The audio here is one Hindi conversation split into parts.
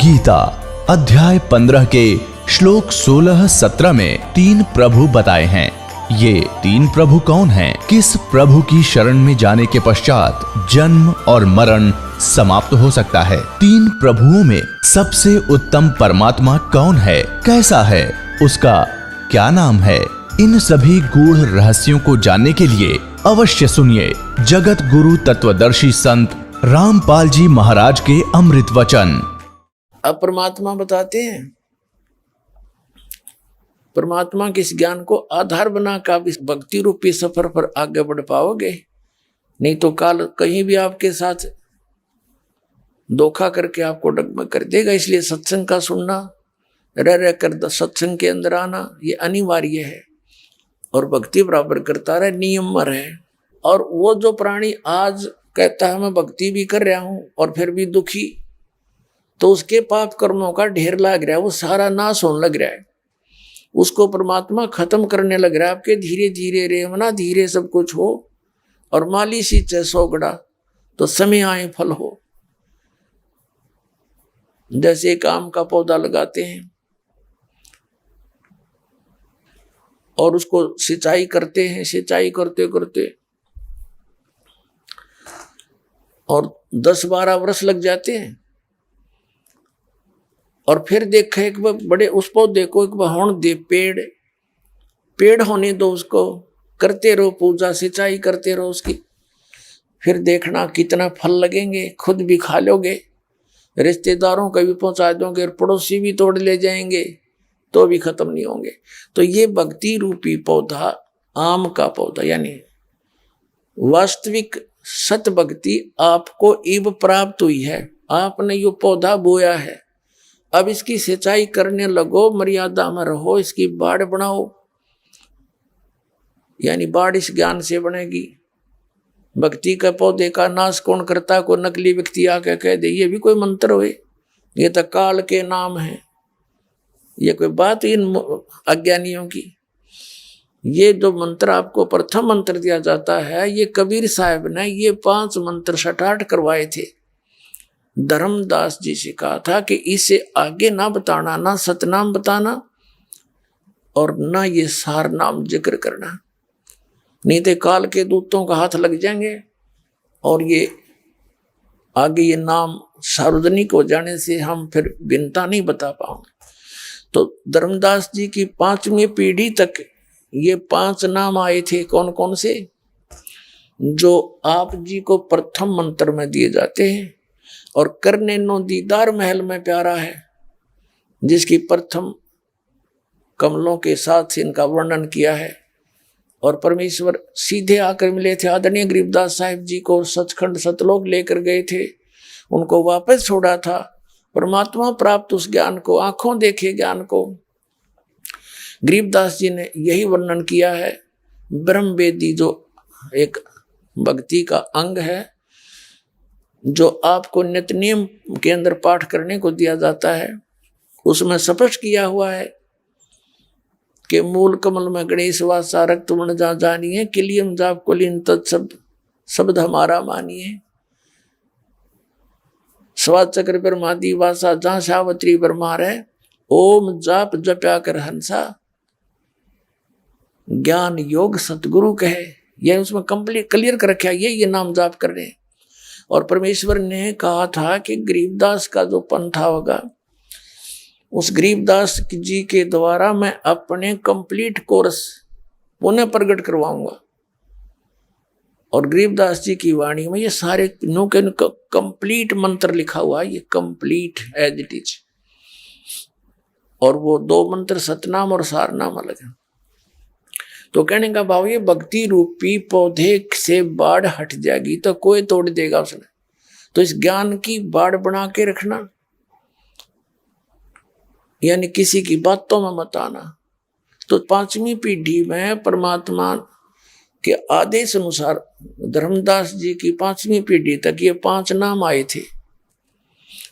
गीता अध्याय 15 के श्लोक 16-17 में 3 प्रभु बताए हैं। ये 3 प्रभु कौन हैं? किस प्रभु की शरण में जाने के पश्चात जन्म और मरण समाप्त हो सकता है? 3 प्रभुओं में सबसे उत्तम परमात्मा कौन है? कैसा है? उसका क्या नाम है? इन सभी गूढ़ रहस्यों को जानने के लिए अवश्य सुनिए जगत गुरु तत्वदर्शी संत रामपाल जी महाराज के अमृत वचन। अब परमात्मा बताते हैं, परमात्मा के इस ज्ञान को आधार बना कर आप इस भक्ति रूपी सफर पर आगे बढ़ पाओगे। नहीं तो काल कहीं भी आपके साथ धोखा करके आपको डगमग कर देगा। इसलिए सत्संग का सुनना, रह कर सत्संग के अंदर आना ये अनिवार्य है और भक्ति बराबर करता रहे, नियम में रहे। और वो जो प्राणी आज कहता है मैं भक्ति भी कर रहा हूं और फिर भी दुखी, तो उसके पाप कर्मों का ढेर लग रहा है, वो सारा नाश होने लग रहा है, उसको परमात्मा खत्म करने लग रहा है। आपके धीरे धीरे रेवना धीरे सब कुछ हो और माली सींचे सोगड़ा तो समय आए फल हो। जैसे एक आम का पौधा लगाते हैं और उसको सिंचाई करते हैं, सिंचाई करते करते और 10-12 वर्ष लग जाते हैं और फिर देखे एक बड़े उस पौधे को एक होने दे, पेड़ होने दो, उसको करते रहो पूजा, सिंचाई करते रहो उसकी, फिर देखना कितना फल लगेंगे। खुद भी खा लोगे, रिश्तेदारों को भी पहुंचा दोगे और पड़ोसी भी तोड़ ले जाएंगे तो भी खत्म नहीं होंगे। तो ये भक्ति रूपी पौधा, आम का पौधा, यानी वास्तविक सत भक्ति आपको इब प्राप्त हुई है। आपने ये पौधा बोया है, अब इसकी सिंचाई करने लगो, मर्यादा में रहो, इसकी बाड़ बनाओ, यानी बाड़ इस ज्ञान से बनेगी। भक्ति के पौधे का नाश कौन करता? कोई नकली व्यक्ति आके कह दे ये भी कोई मंत्र हुए, ये तो काल के नाम है, ये कोई बात इन अज्ञानियों की। ये जो मंत्र आपको प्रथम मंत्र दिया जाता है, ये कबीर साहब ने ये 5 मंत्र सटाट करवाए थे। धर्मदास जी से कहा था कि इसे आगे ना बताना, ना सतनाम बताना और ना ये सार नाम जिक्र करना, नहीं तो काल के दूतों का हाथ लग जाएंगे और ये आगे ये नाम सार्वजनिक हो जाने से हम फिर भिन्नता नहीं बता पाओगे। तो धर्मदास जी की 5वीं पीढ़ी तक ये 5 नाम आए थे। कौन कौन से? जो आप जी को प्रथम मंत्र में दिए जाते हैं और करने नो दीदार महल में प्यारा है, जिसकी प्रथम कमलों के साथ इनका वर्णन किया है। और परमेश्वर सीधे आकर मिले थे, आदरणीय गरीबदास साहिब जी को सचखंड सतलोक लेकर गए थे, उनको वापस छोड़ा था। परमात्मा प्राप्त उस ज्ञान को, आंखों देखे ज्ञान को गरीबदास जी ने यही वर्णन किया है। ब्रह्म वेदी जो एक भक्ति का अंग है, जो आपको नित्य नियम के अंदर पाठ करने को दिया जाता है, उसमें स्पष्ट किया हुआ है कि मूल कमल में गणेश वासा, रक्त वर्ण जा जानिए, किलियम जाप कुलीन तत्शब्द शब्द हमारा मानिए, स्वाद चक्र ब्रह्मादि वासा जहां सावत्री ब्रह्मार है, ओम जाप जप्या कर हंसा, ज्ञान योग सतगुरु कहे। यह उसमें कंप्लीट क्लियर कर रखा है, ये नाम जाप कर रहे हैं। और परमेश्वर ने कहा था कि गरीबदास का जो पंथा होगा, उस गरीबदास जी के द्वारा मैं अपने कंप्लीट कोर्स पुनः प्रकट करवाऊंगा। और गरीबदास जी की वाणी में ये सारे नो के कंप्लीट मंत्र लिखा हुआ है, ये कंप्लीट एज इट इज। और वो 2 मंत्र सतनाम और सारनाम अलग है। तो कहने का भाव ये भक्ति रूपी पौधे से बाढ़ हट जाएगी तो कोई तोड़ देगा उसने। तो इस ज्ञान की बाढ़ बना के रखना, यानी किसी की बातों में मत आना। तो 5वीं पीढ़ी में परमात्मा के आदेश अनुसार धर्मदास जी की 5वीं पीढ़ी तक ये 5 नाम आए थे,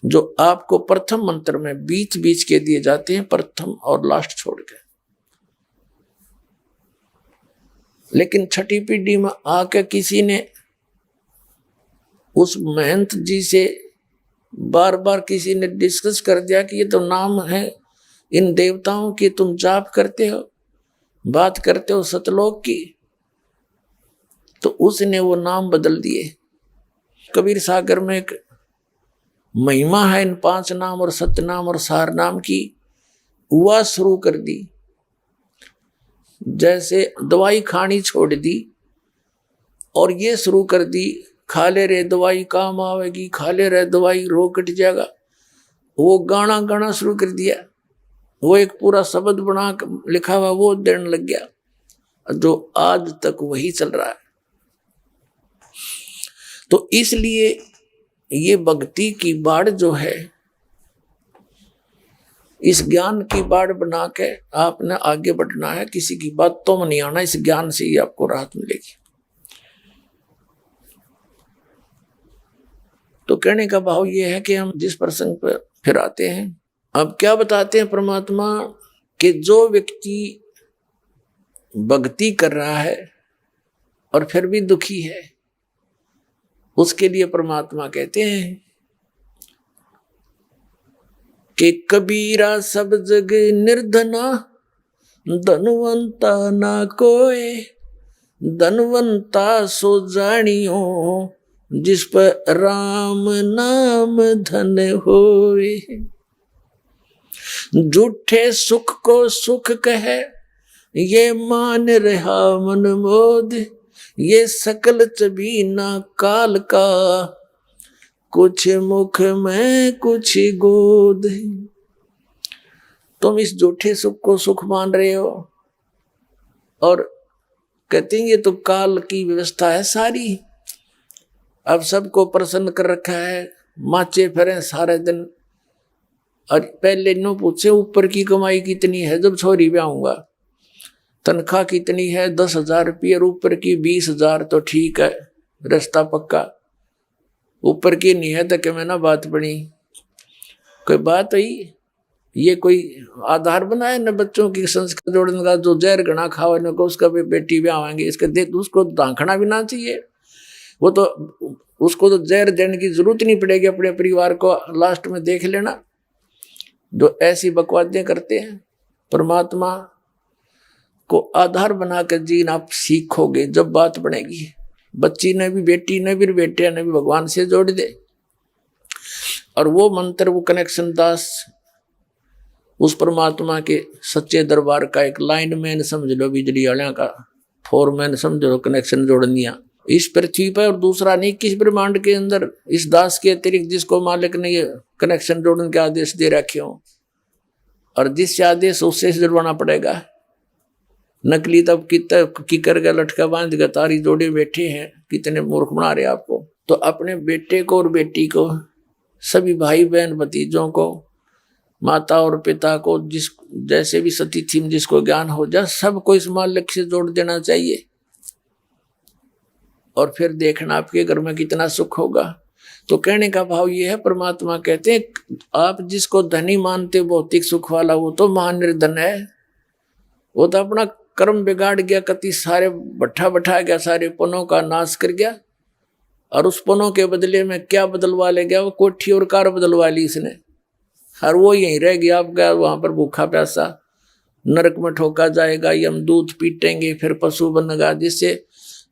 जो आपको प्रथम मंत्र में बीच बीच के दिए जाते हैं, प्रथम और लास्ट छोड़ के। लेकिन 6ठी पीढ़ी में आके किसी ने उस महंत जी से बार बार किसी ने डिस्कस कर दिया कि ये तो नाम है इन देवताओं की, तुम जाप करते हो, बात करते हो सतलोक की, तो उसने वो नाम बदल दिए। कबीर सागर में एक महिमा है इन 5 नाम और सतनाम और सार नाम की, वह शुरू कर दी। जैसे दवाई खानी छोड़ दी और ये शुरू कर दी, खा ले रे दवाई काम आवेगी, खा ले रे दवाई रोग कट जाएगा। वो गाना गाना शुरू कर दिया, वो एक पूरा शब्द बना लिखा हुआ वो देने लग गया, जो आज तक वही चल रहा है। तो इसलिए ये भक्ति की बाढ़ जो है, इस ज्ञान की बाढ़ बना के आपने आगे बढ़ना है, किसी की बातों में नहीं आना, इस ज्ञान से ही आपको राहत मिलेगी। तो कहने का भाव ये है कि हम जिस प्रसंग पर फिर आते हैं, अब क्या बताते हैं परमात्मा कि जो व्यक्ति भक्ति कर रहा है और फिर भी दुखी है, उसके लिए परमात्मा कहते हैं कि कबीरा सब जग निर्धना, धनवंता ना कोय, धनवंता सो जानियो, जिस पर राम नाम धन होए। झूठे सुख को सुख कहे, ये मान रहा मन मोद, ये सकल चबीना काल का, कुछ मुख में कुछ गोद। तुम इस झूठे सुख को सुख मान रहे हो और कहते हैं ये तो काल की व्यवस्था है सारी, अब सबको प्रसन्न कर रखा है, माचे फिरे सारे दिन। और पहले नो पूछे ऊपर की कमाई कितनी है, जब छोरी ब्याहूंगा तनख्वाह कितनी है, 10,000 रुपये, और ऊपर की 20,000, तो ठीक है रास्ता पक्का। ऊपर की नहीं है तो क्या मैं ना बात बनी, कोई बात हुई? ये कोई आधार बनाए न बच्चों की संस्कार जोड़ने का? जो जहर घना खाओ न को उसका भी बेटी ब्याहेंगे, इसके देख उसको दांखना भी ना चाहिए। वो तो उसको तो जहर देने की जरूरत नहीं पड़ेगी, अपने परिवार को लास्ट में देख लेना। जो ऐसी बकवादें करते हैं, परमात्मा को आधार बनाकर जीना आप सीखोगे जब बात बनेगी। बच्ची ने भी, बेटी ने भी, बेटे ने भी भगवान से जोड़ दे, और वो मंत्र, वो कनेक्शन दास उस परमात्मा के सच्चे दरबार का एक लाइनमैन समझ लो, बिजली वाले का फोरमैन समझ लो, कनेक्शन जोड़ दिया इस पृथ्वी पर। और दूसरा नहीं किस ब्रह्मांड के अंदर इस दास के अतिरिक्त जिसको मालिक ने ये कनेक्शन जोड़ने के आदेश दे रखे हो, और जिससे आदेश उससे जुड़वाना पड़ेगा। नकली तब की करके लटका बांध के तारी जोड़े बैठे हैं, कितने मूर्ख बना रहे आपको। तो अपने बेटे को और बेटी को, सभी भाई बहन भतीजों को, माता और पिता को, जिस जैसे भी सतीथि में जिसको ज्ञान हो जा, सबको इस मालिक से जोड़ देना चाहिए। और फिर देखना आपके घर में कितना सुख होगा। तो कहने का भाव ये है, परमात्मा कहते हैं आप जिसको धनी मानते भौतिक सुख वाला, वो तो महानिर्धन है। वो तो अपना कर्म बिगाड़ गया, कति सारे बैठा गया, सारे पुनों का नाश कर गया, और उस पुनों के बदले में क्या बदलवा ले गया? वो कोठी और कार बदलवा ली इसने, और वो यहीं रह गया। आप गया वहां पर भूखा प्यासा, नरक में ठोका जाएगा, यमदूत पीटेंगे, फिर पशु बनेगा।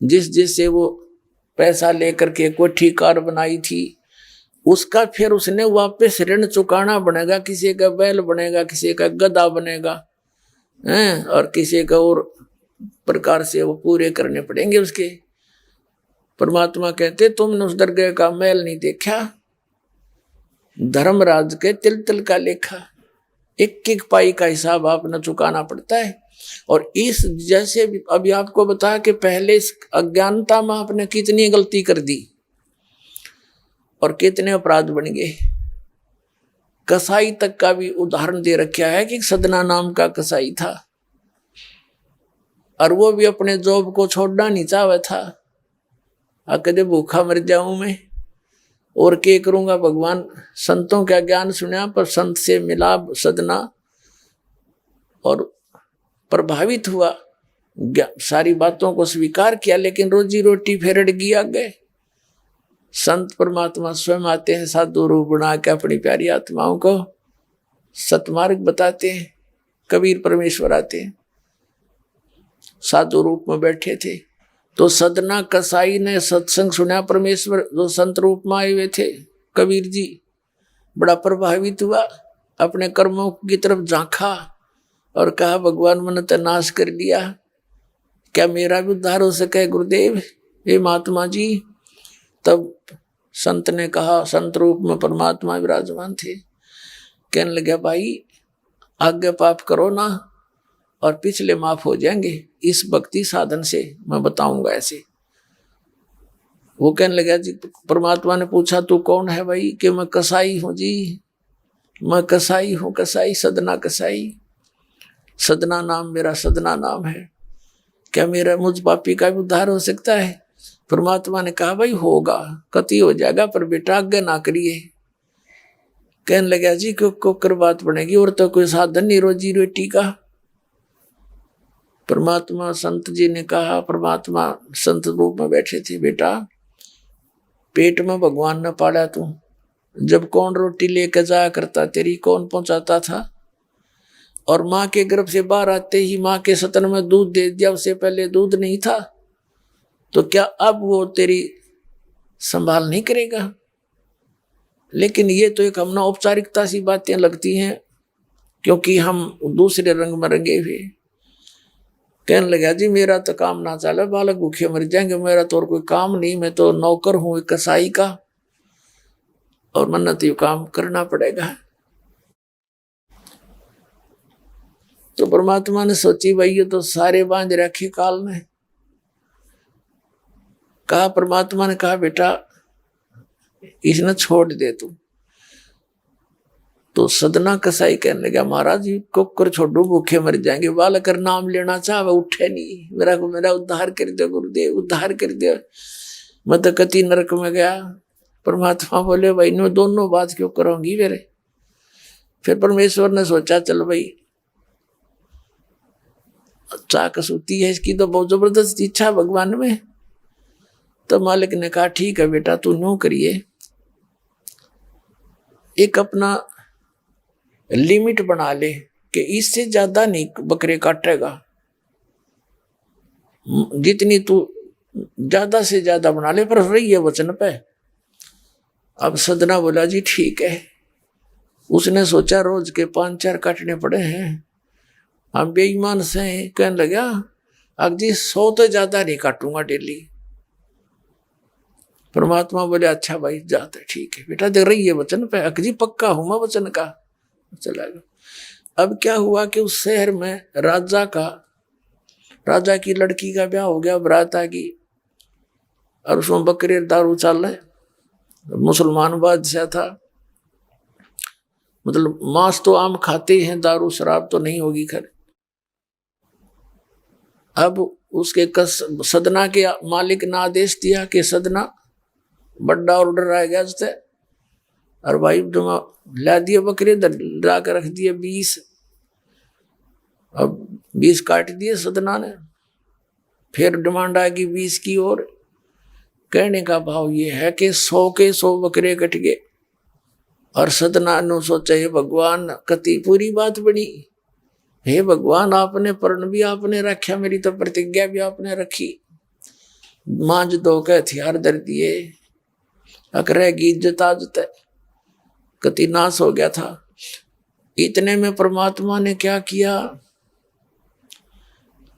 जिससे वो पैसा लेकर के कोठी कार बनाई थी, उसका फिर उसने वापस ऋण चुकाना बनेगा। किसी का बैल बनेगा, किसी का गधा बनेगा, और किसी का और प्रकार से वो पूरे करने पड़ेंगे उसके। परमात्मा कहते तुमने उस दरगाह का मैल नहीं देखा, धर्मराज के तिल तिल का लेखा, एक एक पाई का हिसाब आपने चुकाना पड़ता है। और इस जैसे अभी आपको बताया कि पहले इस अज्ञानता में आपने कितनी गलती कर दी और कितने अपराध बन गए। कसाई तक का भी उदाहरण दे रखा है कि सदना नाम का कसाई था, और वो भी अपने जॉब को छोड़ना नहीं चाहता था। कदे भूखा मर जाऊं मैं और क्या करूंगा, भगवान संतों का ज्ञान सुना, पर संत से मिला सदना और प्रभावित हुआ, सारी बातों को स्वीकार किया, लेकिन रोजी रोटी फिर अड़ गई आगे। संत परमात्मा स्वयं आते हैं साधु रूप बना के अपनी प्यारी आत्माओं को सतमार्ग बताते हैं। कबीर परमेश्वर आते हैं, साधु रूप में बैठे थे। तो सदना कसाई ने सत्संग सुना, परमेश्वर जो संत रूप में आए हुए थे, कबीर जी बड़ा प्रभावित हुआ, अपने कर्मों की तरफ झांका और कहा भगवान मैंने तो नाश कर दिया, क्या मेरा भी उद्धार हो सके गुरुदेव, हे महात्मा जी। तब संत ने कहा, संत रूप में परमात्मा विराजमान थे, कहने लगे भाई आगे पाप करो ना और पिछले माफ हो जाएंगे, इस भक्ति साधन से मैं बताऊंगा ऐसे। वो कहने लगा जी, परमात्मा ने पूछा तू कौन है भाई, कि मैं कसाई हूं जी, मैं कसाई हूं, कसाई सदना कसाई, सदना नाम मेरा, सदना नाम है, क्या मेरा मुझ पापी का भी उद्धार हो सकता है। परमात्मा ने कहा भाई होगा, कति हो जाएगा, पर बेटा आगे ना करिए। कहने लगा जी क्यों कर बात बनेगी, और तो कोई साधन नहीं रोजी रोटी का। परमात्मा संत जी ने कहा, परमात्मा संत रूप में बैठे थे, बेटा पेट में भगवान ने पाला तू, जब कौन रोटी लेकर जाया करता तेरी, कौन पहुंचाता था, और माँ के गर्भ से बाहर आते ही माँ के सतन में दूध दे दिया, उससे पहले दूध नहीं था, तो क्या अब वो तेरी संभाल नहीं करेगा। लेकिन ये तो एक हमने औपचारिकता सी बातें लगती हैं, क्योंकि हम दूसरे रंग में रंगे हुए। कहने लगा जी मेरा तो काम ना चले, बालक भूखे मर जाएंगे, मेरा तो और कोई काम नहीं, मैं तो नौकर हूं एक कसाई का, और मन्ना तो ये काम करना पड़ेगा। तो परमात्मा ने सोची भाई ये तो सारे बांध रखे काल ने। कहा, परमात्मा ने कहा बेटा इसने छोड़ दे तू। तो सदना कसाई कहने लगा, महाराज जी कुकर छोड़ू भूखे मर जाएंगे, बालक नाम लेना चाहे उठे नहीं, मेरा उद्धार कर दे गुरुदेव, उद्धार कर दे, मैं तो कति नरक में गया। परमात्मा बोले भाई नो दोनों बात क्यों करोगी मेरे। फिर परमेश्वर ने सोचा चल भाई चाकस होती है इसकी तो बहुत जबरदस्त इच्छा भगवान में। तो मालिक ने कहा ठीक है बेटा तू नो करिए, एक अपना लिमिट बना ले कि इससे ज्यादा नहीं बकरे काटेगा, जितनी तू ज्यादा से ज्यादा बना ले, पर रही है वचन पे। अब सदना बोला जी ठीक है। उसने सोचा रोज के 5-4 काटने पड़े हैं, हम बेईमान से हैं। कहने लगा अब जी 100 तो ज्यादा नहीं काटूंगा डेली। परमात्मा बोले अच्छा भाई जाते ठीक है बेटा, देख रही है वचन पे, अकजी पक्का हूं मैं वचन का। चला गया। अब क्या हुआ कि उस शहर में राजा की लड़की का ब्याह हो गया, बारात आ गई, और उसमें बकरे दारू चल रहे, मुसलमान बादशाह था, मतलब मांस तो आम खाते हैं, दारू शराब तो नहीं होगी खैर। अब उसके सदना के मालिक ने आदेश दिया कि सदना बड़ा ऑर्डर आएगा उससे, और भाई ला दिए बकरे ला कर रख दिए 20। अब 20 काट दिए सदना ने, फिर डिमांड आएगी 20 की। और कहने का भाव ये है कि 100 के 100 बकरे कट गए, और सदना ने सोचा हे भगवान कति पूरी बात बनी, हे भगवान आपने प्रण भी आपने रखा, मेरी तो प्रतिज्ञा भी आपने रखी, मांझ दो के हथियार धर दिए, अकरेगी इज्जत आज तक कति नाश हो गया था। इतने में परमात्मा ने क्या किया,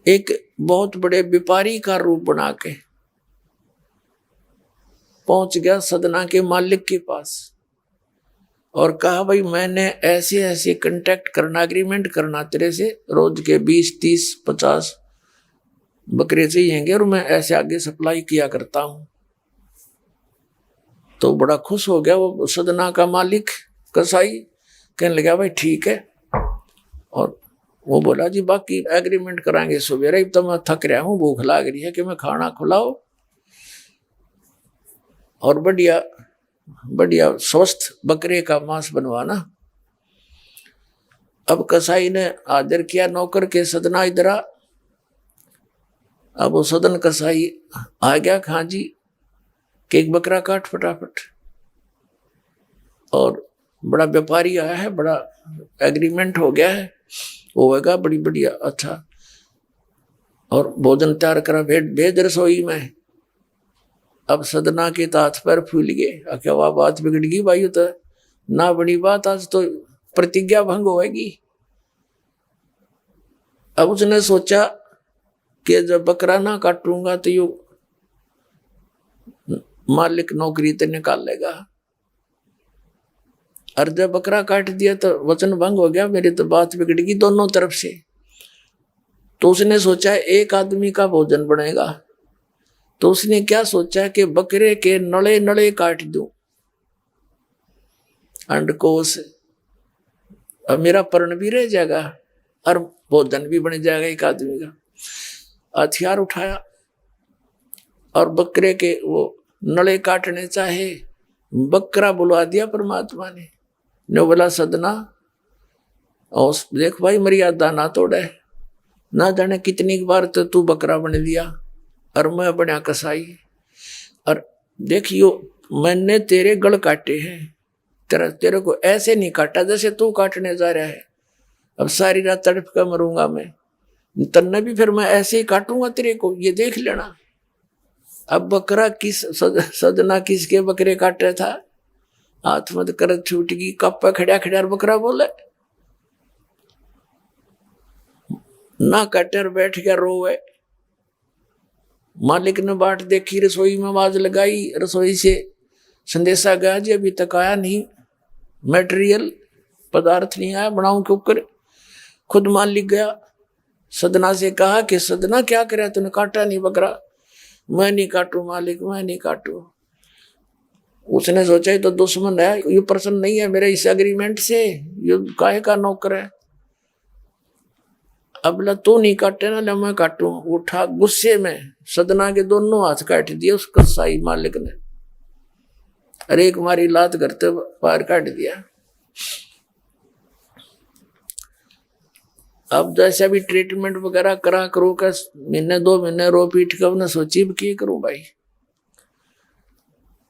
एक बहुत बड़े व्यापारी का रूप बना के पहुंच गया सदना के मालिक के पास, और कहा भाई मैंने ऐसे ऐसे कांटेक्ट करना, एग्रीमेंट करना तेरे से, रोज के 20, 30, 50 बकरे चाहिएंगे, और मैं ऐसे आगे सप्लाई किया करता हूं। तो बड़ा खुश हो गया वो सदना का मालिक कसाई, कहने लगा भाई ठीक है। और वो बोला जी बाकी एग्रीमेंट कराएंगे सवेरे ही, तो मैं थक रहा हूँ, भूख लग रही है कि मैं खाना खिलाओ और बढ़िया बढ़िया स्वस्थ बकरे का मांस बनवाना। अब कसाई ने आदर किया नौकर के, सदना इधर आ। अब वो सदन कसाई आ गया, हाँ जी कि एक बकरा काट फटाफट। और बड़ा व्यापारी आया है, बड़ा एग्रीमेंट हो गया है, होगा बड़ी बढ़िया अच्छा। और भोजन तैयार करा, भेज रसोई में। अब सदना के हाथ पैर फूल गए। क्या वह बात बिगड़ गई भाई, तो ना बड़ी बात, आज तो प्रतिज्ञा भंग होगी। अब उसने सोचा कि जब बकरा ना काटूंगा तो यू मालिक नौकरी तो निकाल लेगा, और जब बकरा काट दिया तो वचन भंग हो गया, मेरी तो बात बिगड़ गई दोनों तरफ से। तो उसने सोचा एक आदमी का भोजन बनेगा, तो उसने क्या सोचा कि बकरे के नले नले काट दूं अंडकोश, अब मेरा पर्ण भी रह जाएगा और भोजन भी बन जाएगा एक आदमी का। हथियार उठाया और बकरे के वो नले काटने चाहे, बकरा बुलवा दिया परमात्मा ने बोला सदना, और देख भाई मर्यादा ना तोड़े, ना जाने कितनी बार तो तू बकरा बन लिया और मैं बना कसाई, और देखियो मैंने तेरे गल काटे हैं, तेरे को ऐसे नहीं काटा जैसे तू काटने जा रहा है। अब सारी रात तड़प कर मरूंगा मैं, तन्ने भी फिर मैं ऐसे ही काटूंगा तेरे को, ये देख लेना। अब बकरा किस सदना किसके बकरे काटे था, हाथ मत कर छूट गई, कप्पा खड़ा खड़ा बकरा बोले ना, कटर बैठ गया रोवे। मालिक ने बाट देखी, रसोई में आवाज लगाई, रसोई से संदेशा गया जी अभी तक आया नहीं, मटेरियल पदार्थ नहीं आया, बनाऊं क्यों कर। खुद मालिक गया, सदना से कहा कि सदना क्या करे, तूने काटा नहीं बकरा। मैं नहीं काटू मालिक, मैं नहीं काटू। उसने सोचा ये तो दुश्मन है, ये प्रसन्न नहीं है मेरे इस एग्रीमेंट से, ये काहे का नौकर है। अब ला तू नहीं काटे ना, ले मैं काटू। उठा गुस्से में सदना के दोनों हाथ काट दिए उस कसाई मालिक ने, अरे एक मारी लात करते पार काट दिया। अब जैसे भी ट्रीटमेंट वगैरह करा करो का, महीने 2 महीने रो पीट कर उसने सोची क्या करूं भाई।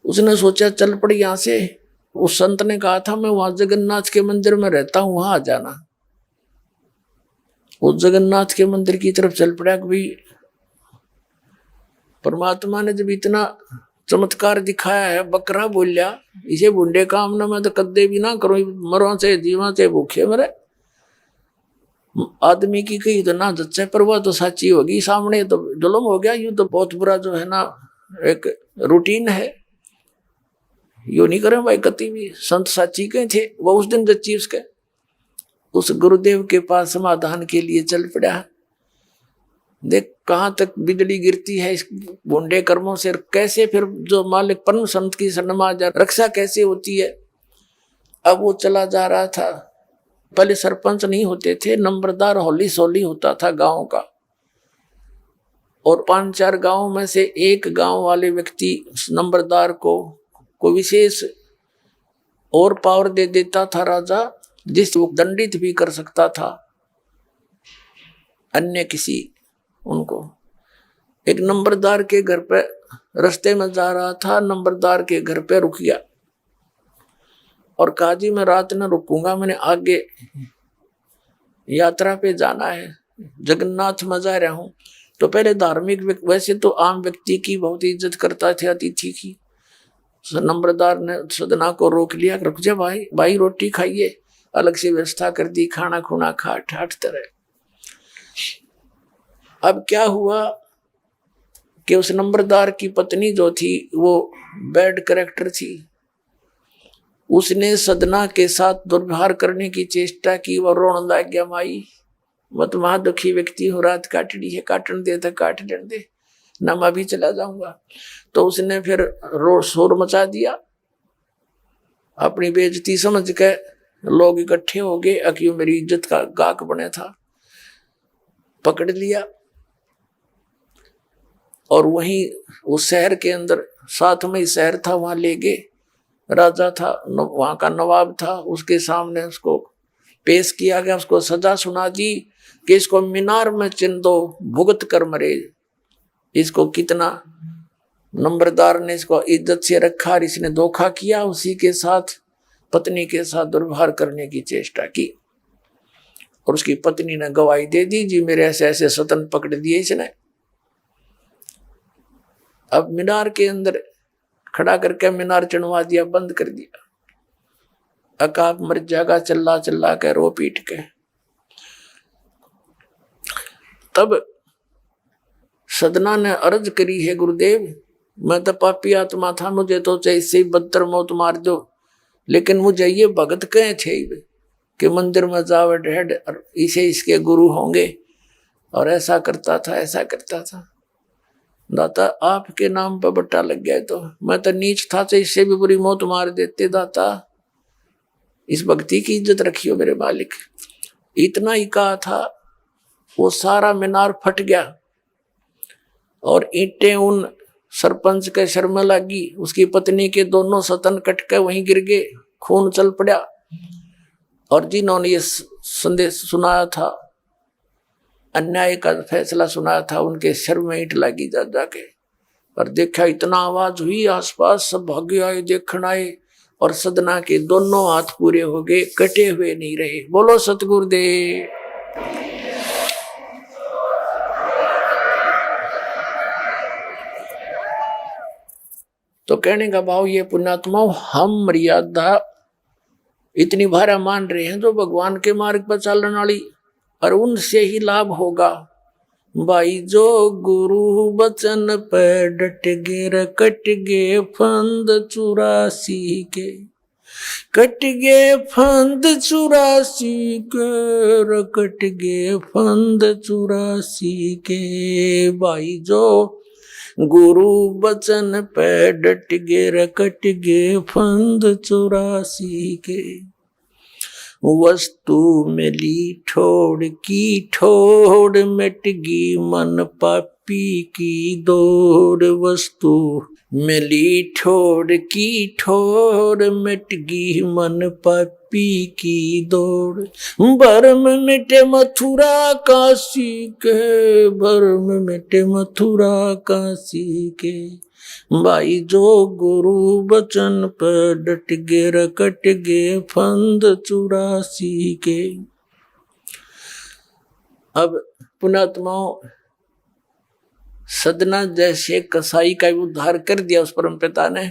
उसने सोचा चल पड़ी यहां से, उस संत ने कहा था मैं वहां जगन्नाथ के मंदिर में रहता हूं, वहां आ जाना। उस जगन्नाथ के मंदिर की तरफ चल पड़ा कि भाई परमात्मा ने जब इतना चमत्कार दिखाया है, बकरा बोलिया, इसे बुंडे काम ना मैं तो कदे भी ना करो, मरो चाहे जीवा चाहे भूखे मरे। आदमी की कही तो ना जच्चे, पर वह तो सच्ची होगी, सामने तो जुल्म हो गया। यूं तो बहुत बुरा जो है ना एक रूटीन है, यो नहीं करे भाई कति भी। संत साची के थे, वो उस दिन जच्ची उसके उस गुरुदेव के पास समाधान के लिए चल पड़ा। देख कहाँ तक बिजली गिरती है इस भोंडे कर्मों से, कैसे फिर जो मालिक परम संत की शरण जा रक्षा कैसे होती है। अब वो चला जा रहा था, पहले सरपंच नहीं होते थे, नंबरदार होली सोली होता था गांव का, और 5-4 गांव में से एक गांव वाले व्यक्ति नंबरदार को विशेष और पावर दे देता था राजा, जिस वो दंडित भी कर सकता था अन्य किसी उनको। एक नंबरदार के घर पे रास्ते में जा रहा था, नंबरदार के घर पे रुक गया और कहा जी मैं रात न रुकूंगा, मैंने आगे यात्रा पे जाना है, जगन्नाथ में जा रहा हूं। तो पहले धार्मिक वैसे तो आम व्यक्ति की बहुत इज्जत करता थे, अतिथि की। नंबरदार ने सदना को रोक लिया, रुक जा भाई, भाई रोटी खाइए, अलग से व्यवस्था कर दी, खाना खुना खा ठाठ तरह। अब क्या हुआ कि उस नंबरदार की पत्नी जो थी वो बैड कैरेक्टर थी, उसने सदना के साथ दुर्व्यवहार करने की चेष्टा की। वो रोने लग गया, माई मत वहां दुखी व्यक्ति हो, रात काटनी है, काटन दे तो काट दे ना, मैं भी चला जाऊंगा। तो उसने फिर शोर मचा दिया, अपनी बेइज्जती समझ के लोग इकट्ठे हो गए, अक्यों मेरी इज्जत का गाक बने था, पकड़ लिया और वहीं उस शहर के अंदर, साथ में ही शहर था, वहां ले गए। राजा था, वहां का नवाब था, उसके सामने उसको पेश किया गया, उसको सजा सुना दी कि इसको मीनार में चिन दो, भुगत कर मरे। इसको कितना नंबरदार ने इसको इज्जत से रखा और इसने धोखा किया, उसी के साथ पत्नी के साथ दुर्व्यवहार करने की चेष्टा की और उसकी पत्नी ने गवाही दे दी, जी मेरे ऐसे ऐसे सतन पकड़ दिए इसने। अब मीनार के अंदर खड़ा करके मीनार चढ़वा दिया, बंद कर दिया। अकाप मर जाएगा चिल्ला चिल्ला के रो पीट के। तब सदना ने अर्ज करी है, गुरुदेव मैं तो पापी आत्मा था, मुझे तो चाहे इससे ही बदतर मौत मार दो, लेकिन मुझे ये भगत कहे थे कि मंदिर में जावे ढेड और इसे इसके गुरु होंगे और ऐसा करता था ऐसा करता था। दाता आपके नाम पर बट्टा लग गया, तो मैं तो नीच था, तो इससे भी बुरी मौत मार देते। दाता इस भक्ति की इज्जत रखियो मेरे मालिक। इतना ही कहा था, वो सारा मीनार फट गया और ईंटें उन सरपंच के सर में लगी, उसकी पत्नी के दोनों सतन कट के वहीं गिर गए, खून चल पड़ा। और जिन्होंने ये संदेश सुनाया था, अन्याय का फैसला सुनाया था, उनके सर में ईंट लगी जा जाके। और देखा इतना आवाज हुई, आसपास सब भागे आए, देखने आए और सदना के दोनों हाथ पूरे हो गए, कटे हुए नहीं रहे। बोलो सतगुरुदेव। तो कहने का भाव ये पुण्यात्मा, हम मर्यादा इतनी भारा मान रहे हैं जो भगवान के मार्ग पर चलने वाली, और उनसे ही लाभ होगा। भाई जो गुरु बचन पे डट गे, कट गे फंद 84 के, कट गे फंद 84 के, कट गे फंद 84 के। भाई जो गुरु बचन पे डट गे, कट गे फंद 84 के। वस्तु मिली ठोड़ की ठोड़, मिटगी मन पापी की दौड़। वस्तु मिली ठोड़ की ठोड़, मिटगी मन पापी की दौड़। भरम मिटे मथुरा काशी के, भरम मिटे मथुरा काशी के। भाई जो गुरु बचन पर डट गे, कट गे फंद 84 के। अब पुणात्माओं, सदना जैसे कसाई का उद्धार कर दिया उस परम पिता ने,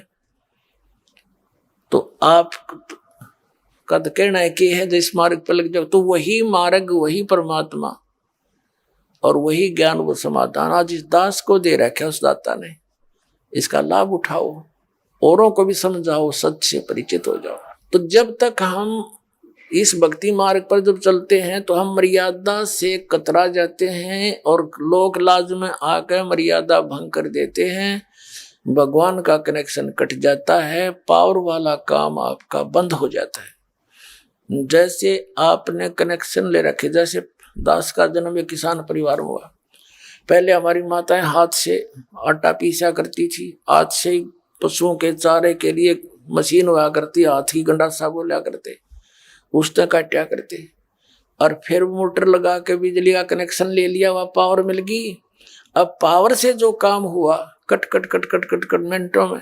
तो आप का तो कहना है कि है जिस मार्ग पर लग जाओ, तो वही मार्ग, वही परमात्मा और वही ज्ञान, वो समाधान आज इस दास को दे रखा है उस दाता ने। इसका लाभ उठाओ, औरों को भी समझाओ, सच से परिचित हो जाओ। तो जब तक हम इस भक्ति मार्ग पर जब चलते हैं तो हम मर्यादा से कतरा जाते हैं और लोक लाज में आकर मर्यादा भंग कर देते हैं। भगवान का कनेक्शन कट जाता है, पावर वाला काम आपका बंद हो जाता है। जैसे आपने कनेक्शन ले रखे, जैसे दास का जन्म एक किसान परिवार में हुआ। पहले हमारी माताएं हाथ से आटा पीसा करती थी, हाथ से ही पशुओं के चारे के लिए मशीन हुआ करती, हाथ ही गंडासा बोला करते, उसने काटा करते, और फिर मोटर लगा के बिजली का कनेक्शन ले लिया, वह पावर मिल गई। अब पावर से जो काम हुआ, cut cut cut cut cut cut मिनटों में,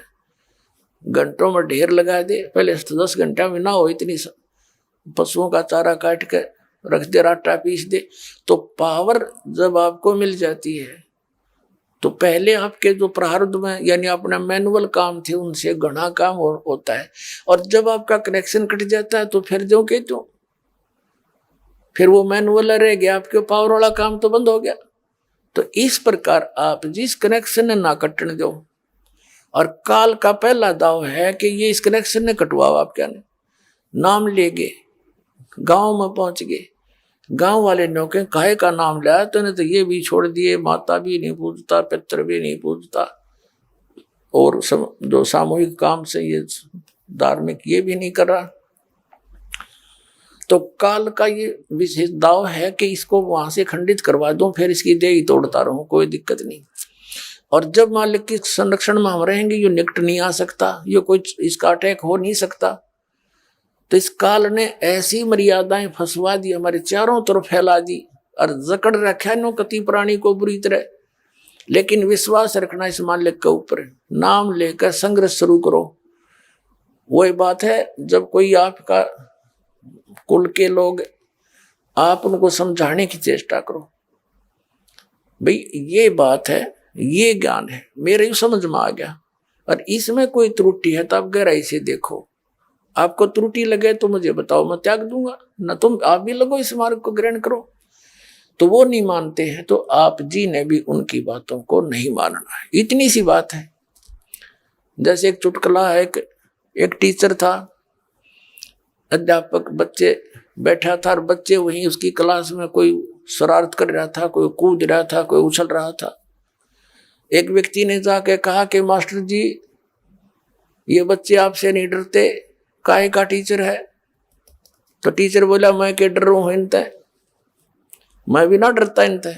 घंटों में ढेर लगा दे। पहले 10 घंटा में ना हो, इतनी पशुओं का चारा काट के रख दे, आटा पीस दे। तो पावर जब आपको मिल जाती है तो पहले आपके जो प्रारब्ध में यानी अपना मैनुअल काम थे उनसे घना काम होता है। और जब आपका कनेक्शन कट जाता है तो फिर जो के तो फिर वो मैनुअल रह गया, आपके पावर वाला काम तो बंद हो गया। तो इस प्रकार आप जिस कनेक्शन ने ना कटने दो, और काल का पहला दाव है कि ये इस कनेक्शन ने कटवाओ। आप क्या नाम ले गए, गांव में पहुंच गए, गांव वाले नौके काहे का नाम लिया, तो ने तो ये भी छोड़ दिए, माता भी नहीं पूजता, पितर भी नहीं पूजता, और जो सामूहिक काम से ये धार्मिक ये भी नहीं कर रहा। तो काल का ये विशेष दाव है कि इसको वहां से खंडित करवा दूं, फिर इसकी देह ही तोड़ता रहूं, कोई दिक्कत नहीं। और जब मालिक के संरक्षण में हम रहेंगे, ये निकट नहीं आ सकता, ये कोई इसका अटैक हो नहीं सकता। तो इस काल ने ऐसी मर्यादाएं फंसवा दी, हमारे चारों तरफ फैला दी और जकड़ रखा नो कति प्राणी को बुरी तरह। लेकिन विश्वास रखना इस मालिक के ऊपर, नाम लेकर संघर्ष शुरू करो। वही बात है, जब कोई आपका कुल के लोग, आप उनको समझाने की चेष्टा करो, भाई ये बात है, ये ज्ञान है, मेरे समझ में आ गया, और इसमें कोई त्रुटि है तो आप गहराई से देखो, आपको त्रुटि लगे तो मुझे बताओ, मैं त्याग दूंगा, न तुम आप भी लगो इस मार्ग को ग्रहण करो। तो वो नहीं मानते हैं, तो आप जी ने भी उनकी बातों को नहीं मानना है, इतनी सी बात है। जैसे एक चुटकुला है, एक टीचर था, अध्यापक बच्चे बैठा था, और बच्चे वहीं उसकी क्लास में कोई शरारत कर रहा था, कोई कूद रहा था, कोई उछल रहा था। एक व्यक्ति ने जाके कहा कि मास्टर जी, ये बच्चे आपसे नहीं डरते, काहे का टीचर है? तो टीचर बोला, मैं के डर रहा हूं इनते, मैं भी ना डरता इनते।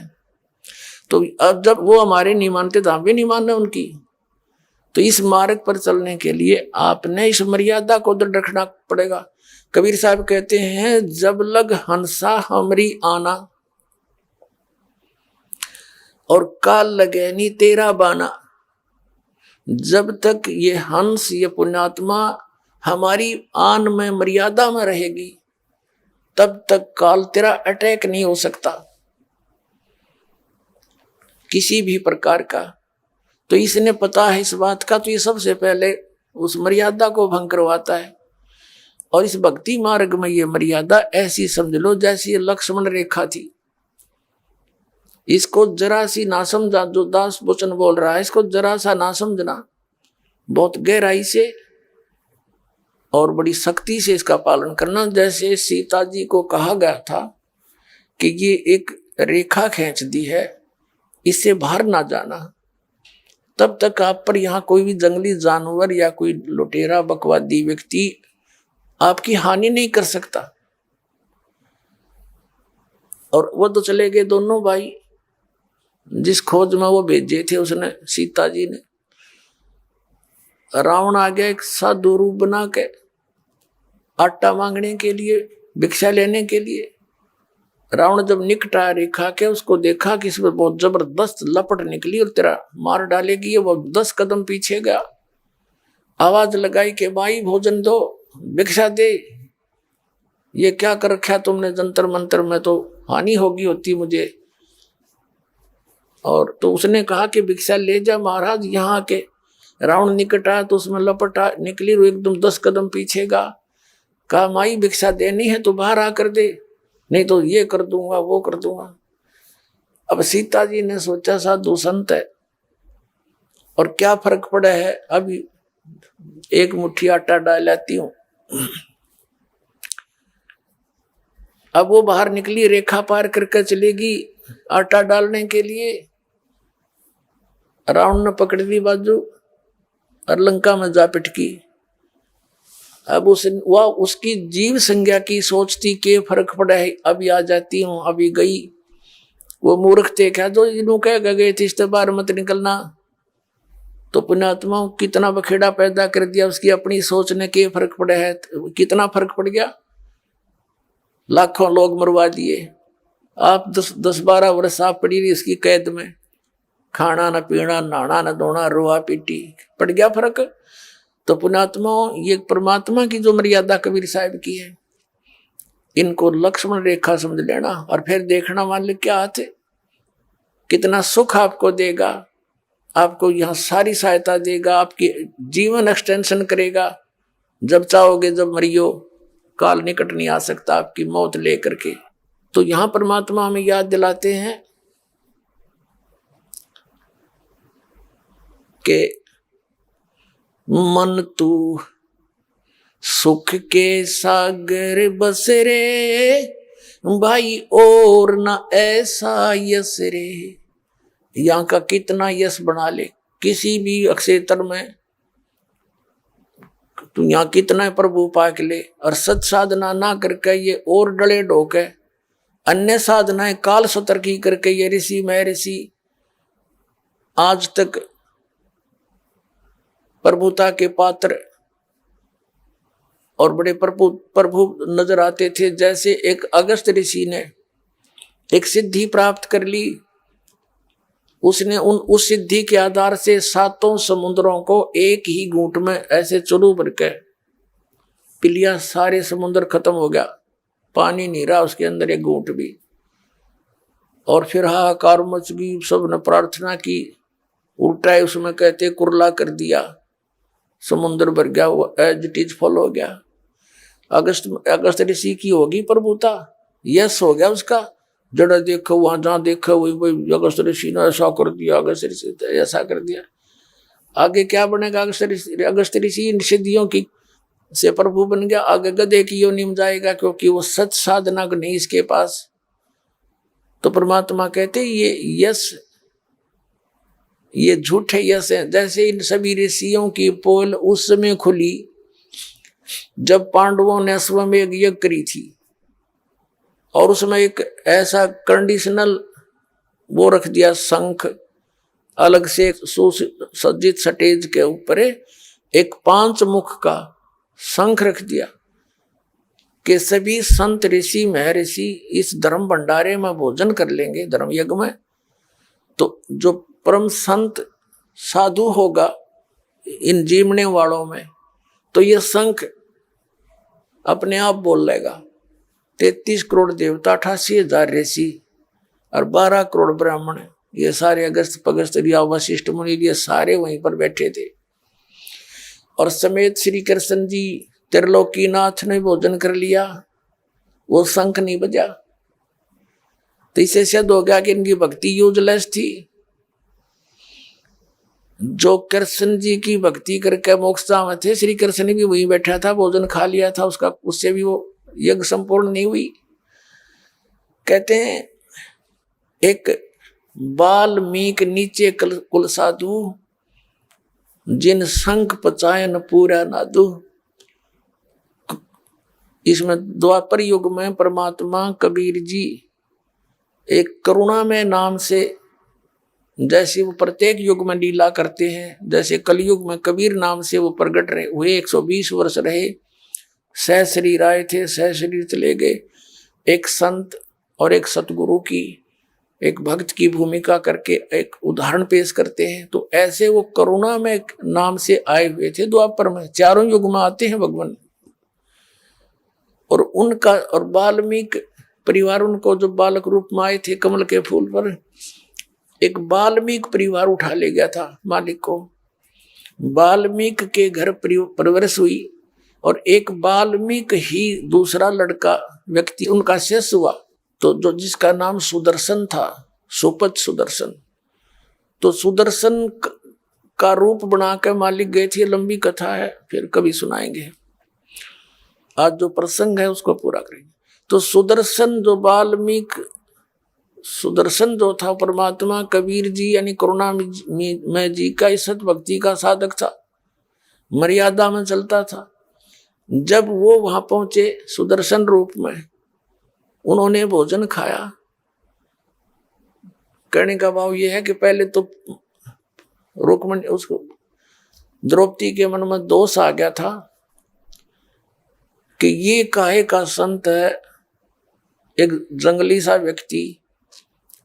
तो अब जब वो हमारे नहीं मानते तो हम भी नहीं मानना उनकी। तो इस मार्ग पर चलने के लिए आपने इस मर्यादा को दृढ़ रखना पड़ेगा। कबीर साहब कहते हैं, जब लग हंसा हमरी आना, और काल लगे नी तेरा बाना। जब तक ये हंस, ये पुण्यात्मा हमारी आन में, मर्यादा में रहेगी, तब तक काल तेरा अटैक नहीं हो सकता किसी भी प्रकार का। तो इसने पता है इस बात का, तो ये सबसे पहले उस मर्यादा को भंग करवाता है। और इस भक्ति मार्ग में ये मर्यादा ऐसी समझ लो जैसी लक्ष्मण रेखा थी। इसको जरा सी ना समझा, जो दास वचन बोल रहा है, इसको जरा सा ना समझना, बहुत गहराई से और बड़ी सख्ती से इसका पालन करना। जैसे सीता जी को कहा गया था कि ये एक रेखा खींच दी है, इससे बाहर ना जाना, तब तक आप पर यहाँ कोई भी जंगली जानवर या कोई लुटेरा बकवादी व्यक्ति आपकी हानि नहीं कर सकता। और वो तो चले गए दोनों भाई, जिस खोज में वो भेजे थे उसने, सीता जी ने। रावण आ गया एक साधु रूप बना के, आटा मांगने के लिए, भिक्षा लेने के लिए। रावण जब निकट आया रेखा के, उसको देखा कि इसमें बहुत जबरदस्त लपट निकली और तेरा मार डालेगी। वो 10 कदम पीछे गया, आवाज लगाई कि भाई भोजन दो, भिक्षा दे, ये क्या कर रखा तुमने जंतर मंतर में, तो हानि होगी होती मुझे। और तो उसने कहा कि भिक्षा ले जा महाराज। यहाँ के रावण निकट आया तो उसमें लपटा निकली, वो एकदम 10 कदम पीछे गया। कहा माई भिक्षा देनी है तो बाहर आकर दे, नहीं तो ये कर दूंगा वो कर दूंगा। अब सीता जी ने सोचा साधु संत है और क्या फर्क पड़ा है, अभी एक मुट्ठी आटा डाल लाती हूं। अब वो बाहर निकली, रेखा पार करके चलेगी आटा डालने के लिए। रावण ने पकड़ ली बाजू और लंका में जा पिटकी। अब उसकी जीव संज्ञा की सोचती के फर्क पड़ा है, अभी आ जाती हूं, अभी गई। वो मूर्ख थे क्या जो इन्हों कह गए थे इस बार मत निकलना। तो पुण्यात्मा कितना बखेड़ा पैदा कर दिया उसकी अपनी सोच ने, के फर्क पड़ा है, कितना फर्क पड़ गया। लाखों लोग मरवा दिए। आप 10-12 वर्ष आप पड़ी रही इसकी कैद में, खाना न पीना, नहाना न धोना, रोआ पीटी, पड़ गया फर्क। तो पुण्यात्मा, ये परमात्मा की जो मर्यादा कबीर साहब की है, इनको लक्ष्मण रेखा समझ लेना। और फिर देखना मालिक क्या हाथ है, कितना सुख आपको देगा, आपको यहाँ सारी सहायता देगा, आपकी जीवन एक्सटेंशन करेगा। जब चाहोगे जब मरियो, काल निकट नहीं आ सकता आपकी मौत लेकर के। तो यहाँ परमात्मा हमें याद दिलाते हैं कि मन तू सुख के सागर बस रे, भाई और न ऐसा यस रे। यहाँ का कितना यश बना ले किसी भी क्षेत्र में, तू यहाँ कितना प्रभु पाक ले, और सत साधना ना करके ये और डले ढोके अन्य साधनाएं काल सतर्की करके ये ऋषि मैं ऋषि आज तक प्रभुता के पात्र और बड़े प्रभु नजर आते थे। जैसे एक अगस्त ऋषि ने एक सिद्धि प्राप्त कर ली, उसने उस सिद्धि के आधार से 7 समुद्रों को एक ही घूंट में ऐसे चुरू भर के पी लिया। सारे समुद्र खत्म हो गया, पानी नहीं रहा उसके अंदर एक घूंट भी। और फिर हाहाकार मच गई, सबने प्रार्थना की, उल्टा है उसमें कहते कुरला कर दिया, समुद्र भर गया, वो एज इट इज फॉल हो गया। अगस्त ऋषि की होगी प्रभुता, यस हो गया उसका। जड़ा देखो वहां जहां देखो वही अगस्त ऋषि ने ऐसा कर दिया, अगस्त ऋषि ने ऐसा कर दिया। आगे क्या बनेगा? अगस्त ऋषि इन सिद्धियों की से प्रभु बन गया, आगे गधे की योनि में जाएगा, क्योंकि वो सच साधना नहीं इसके पास। तो परमात्मा कहते ये यश, ये झूठे यश है। जैसे इन सभी ऋषियों की पोल उस समय खुली जब पांडवों ने अश्वमेध यज्ञ करी थी, और उसमें एक ऐसा कंडीशनल वो रख दिया, शंख अलग से सुसज्जित स्टेज के ऊपर एक 5 मुख का शंख रख दिया कि सभी संत ऋषि महर्षि इस धर्म भंडारे में भोजन कर लेंगे, धर्म यज्ञ में। तो जो परम संत साधु होगा इन जीवने वालों में, तो ये शंख अपने आप बोल लेगा। 33 करोड़ देवता, 88,000 ऋषि और 12 करोड़ ब्राह्मण, ये सारे अगस्त पगस्त रिया वशिष्ठ मुनि, ये सारे वहीं पर बैठे थे। और समेत श्री कृष्ण जी त्रिलोकीनाथ ने भोजन कर लिया, वो शंख नहीं बजा। तो इससे सिद्ध हो गया कि इनकी भक्ति यूजलेस थी। जो कृष्ण जी की भक्ति करके मोक्षता में थे, श्री कृष्ण भी वहीं बैठा था, भोजन खा लिया था उसका, उससे भी वो यज्ञ संपूर्ण नहीं हुई। कहते हैं एक वाल्मीकि नीचे कुल साधु, जिन शंख पचायन पूरा नादु। इसमें द्वापर युग में परमात्मा कबीर जी एक करुणा में नाम से, जैसे वो प्रत्येक युग में लीला करते हैं, जैसे कलयुग में कबीर नाम से वो प्रकट रहे हुए, 120 वर्ष रहे, सह शरीर आए थे, सह शरीर चले गए। एक संत और एक सतगुरु की, एक भक्त की भूमिका करके एक उदाहरण पेश करते हैं। तो ऐसे वो करुणा में नाम से आए हुए थे द्वापर में, चारों युग में आते हैं भगवान। और उनका और वाल्मीकि परिवार, उनको जो बालक रूप में आए थे कमल के फूल पर, एक वाल्मीकि परिवार उठा ले गया था मालिक को। वाल्मीकि के घर परवरिश हुई, और एक वाल्मीकि ही दूसरा लड़का व्यक्ति उनका शिष्य हुआ, तो जो जिसका नाम सुदर्शन था, सुपथ सुदर्शन। तो सुदर्शन का रूप बनाकर मालिक गए थे, लंबी कथा है, फिर कभी सुनाएंगे। आज जो प्रसंग है उसको पूरा करेंगे। तो सुदर्शन जो वाल्मीकि, सुदर्शन जो था परमात्मा कबीर जी यानी करुणा में जी का सत भक्ति का साधक था, मर्यादा में चलता था। जब वो वहां पहुंचे सुदर्शन रूप में, उन्होंने भोजन खाया। कहने का भाव ये है कि पहले तो रुक्मणी, उसको द्रौपदी के मन में दोष आ गया था कि ये काहे का संत है, एक जंगली सा व्यक्ति,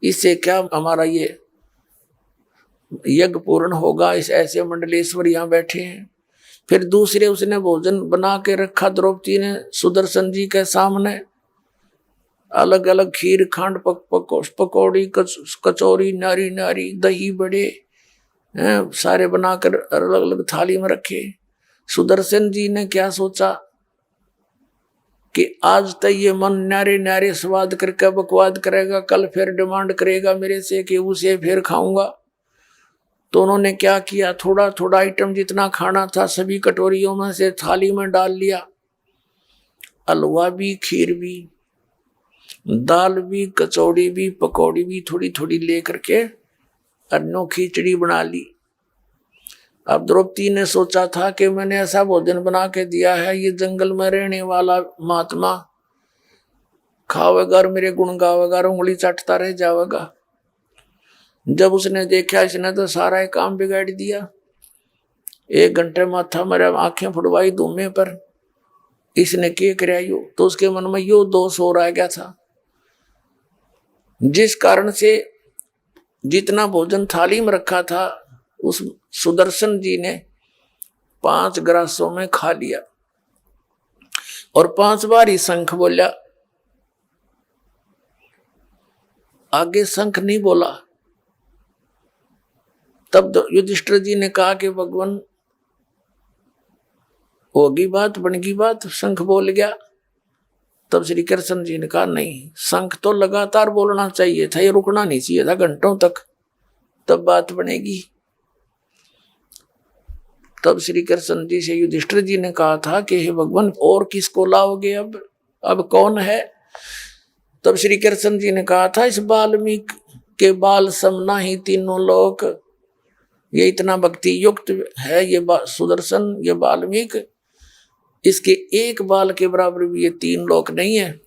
इससे क्या हमारा ये यज्ञ पूर्ण होगा, इस ऐसे मंडलेश्वर यहाँ बैठे हैं। फिर दूसरे उसने भोजन बना के रखा द्रौपदी ने सुदर्शन जी के सामने, अलग अलग खीर, खांड, पकौड़ी, कचौरी, नारी नारी, दही बड़े सारे बनाकर अलग अलग थाली में रखे। सुदर्शन जी ने क्या सोचा कि आज तक ये मन न्यारे न्यारे स्वाद करके बकवाद करेगा, कल फिर डिमांड करेगा मेरे से कि उसे फिर खाऊंगा। तो उन्होंने क्या किया, थोड़ा थोड़ा आइटम जितना खाना था सभी कटोरियों में से थाली में डाल लिया। हलवा भी, खीर भी, दाल भी, कचौड़ी भी, पकौड़ी भी थोड़ी थोड़ी ले करके अन्नों खिचड़ी बना ली। अब द्रौपदी ने सोचा था कि मैंने ऐसा भोजन बना के दिया है, ये जंगल में रहने वाला महात्मा खावेगा और मेरे गुण गावेगा और उंगली चाटता रह जाएगा। जब उसने देखा इसने तो सारा काम बिगाड़ दिया, 1 घंटे माथा मेरा आंखें फुड़वाई धूमे पर, इसने क्या कराया यो, तो उसके मन में यो दोष हो रह गया था, जिस कारण से जितना भोजन थाली में रखा था उस सुदर्शन जी ने 5 ग्रासों में खा लिया और 5 बार ही शंख बोला। आगे शंख नहीं बोला। तब युधिष्ठिर जी ने कहा कि भगवान होगी बात, बनगी बात, शंख बोल गया। तब श्री कृष्ण जी ने कहा नहीं, शंख तो लगातार बोलना चाहिए था, ये रुकना नहीं चाहिए था घंटों तक, तब बात बनेगी। तब श्री कृष्ण जी से युधिष्ठिर जी ने कहा था कि हे भगवान और किसको लाओगे, अब कौन है? तब श्री कृष्ण जी ने कहा था इस वाल्मीकि के बाल समना ही तीनों लोक, ये इतना भक्ति युक्त है ये सुदर्शन, ये वाल्मीकि, इसके एक बाल के बराबर भी ये 3 लोक नहीं है।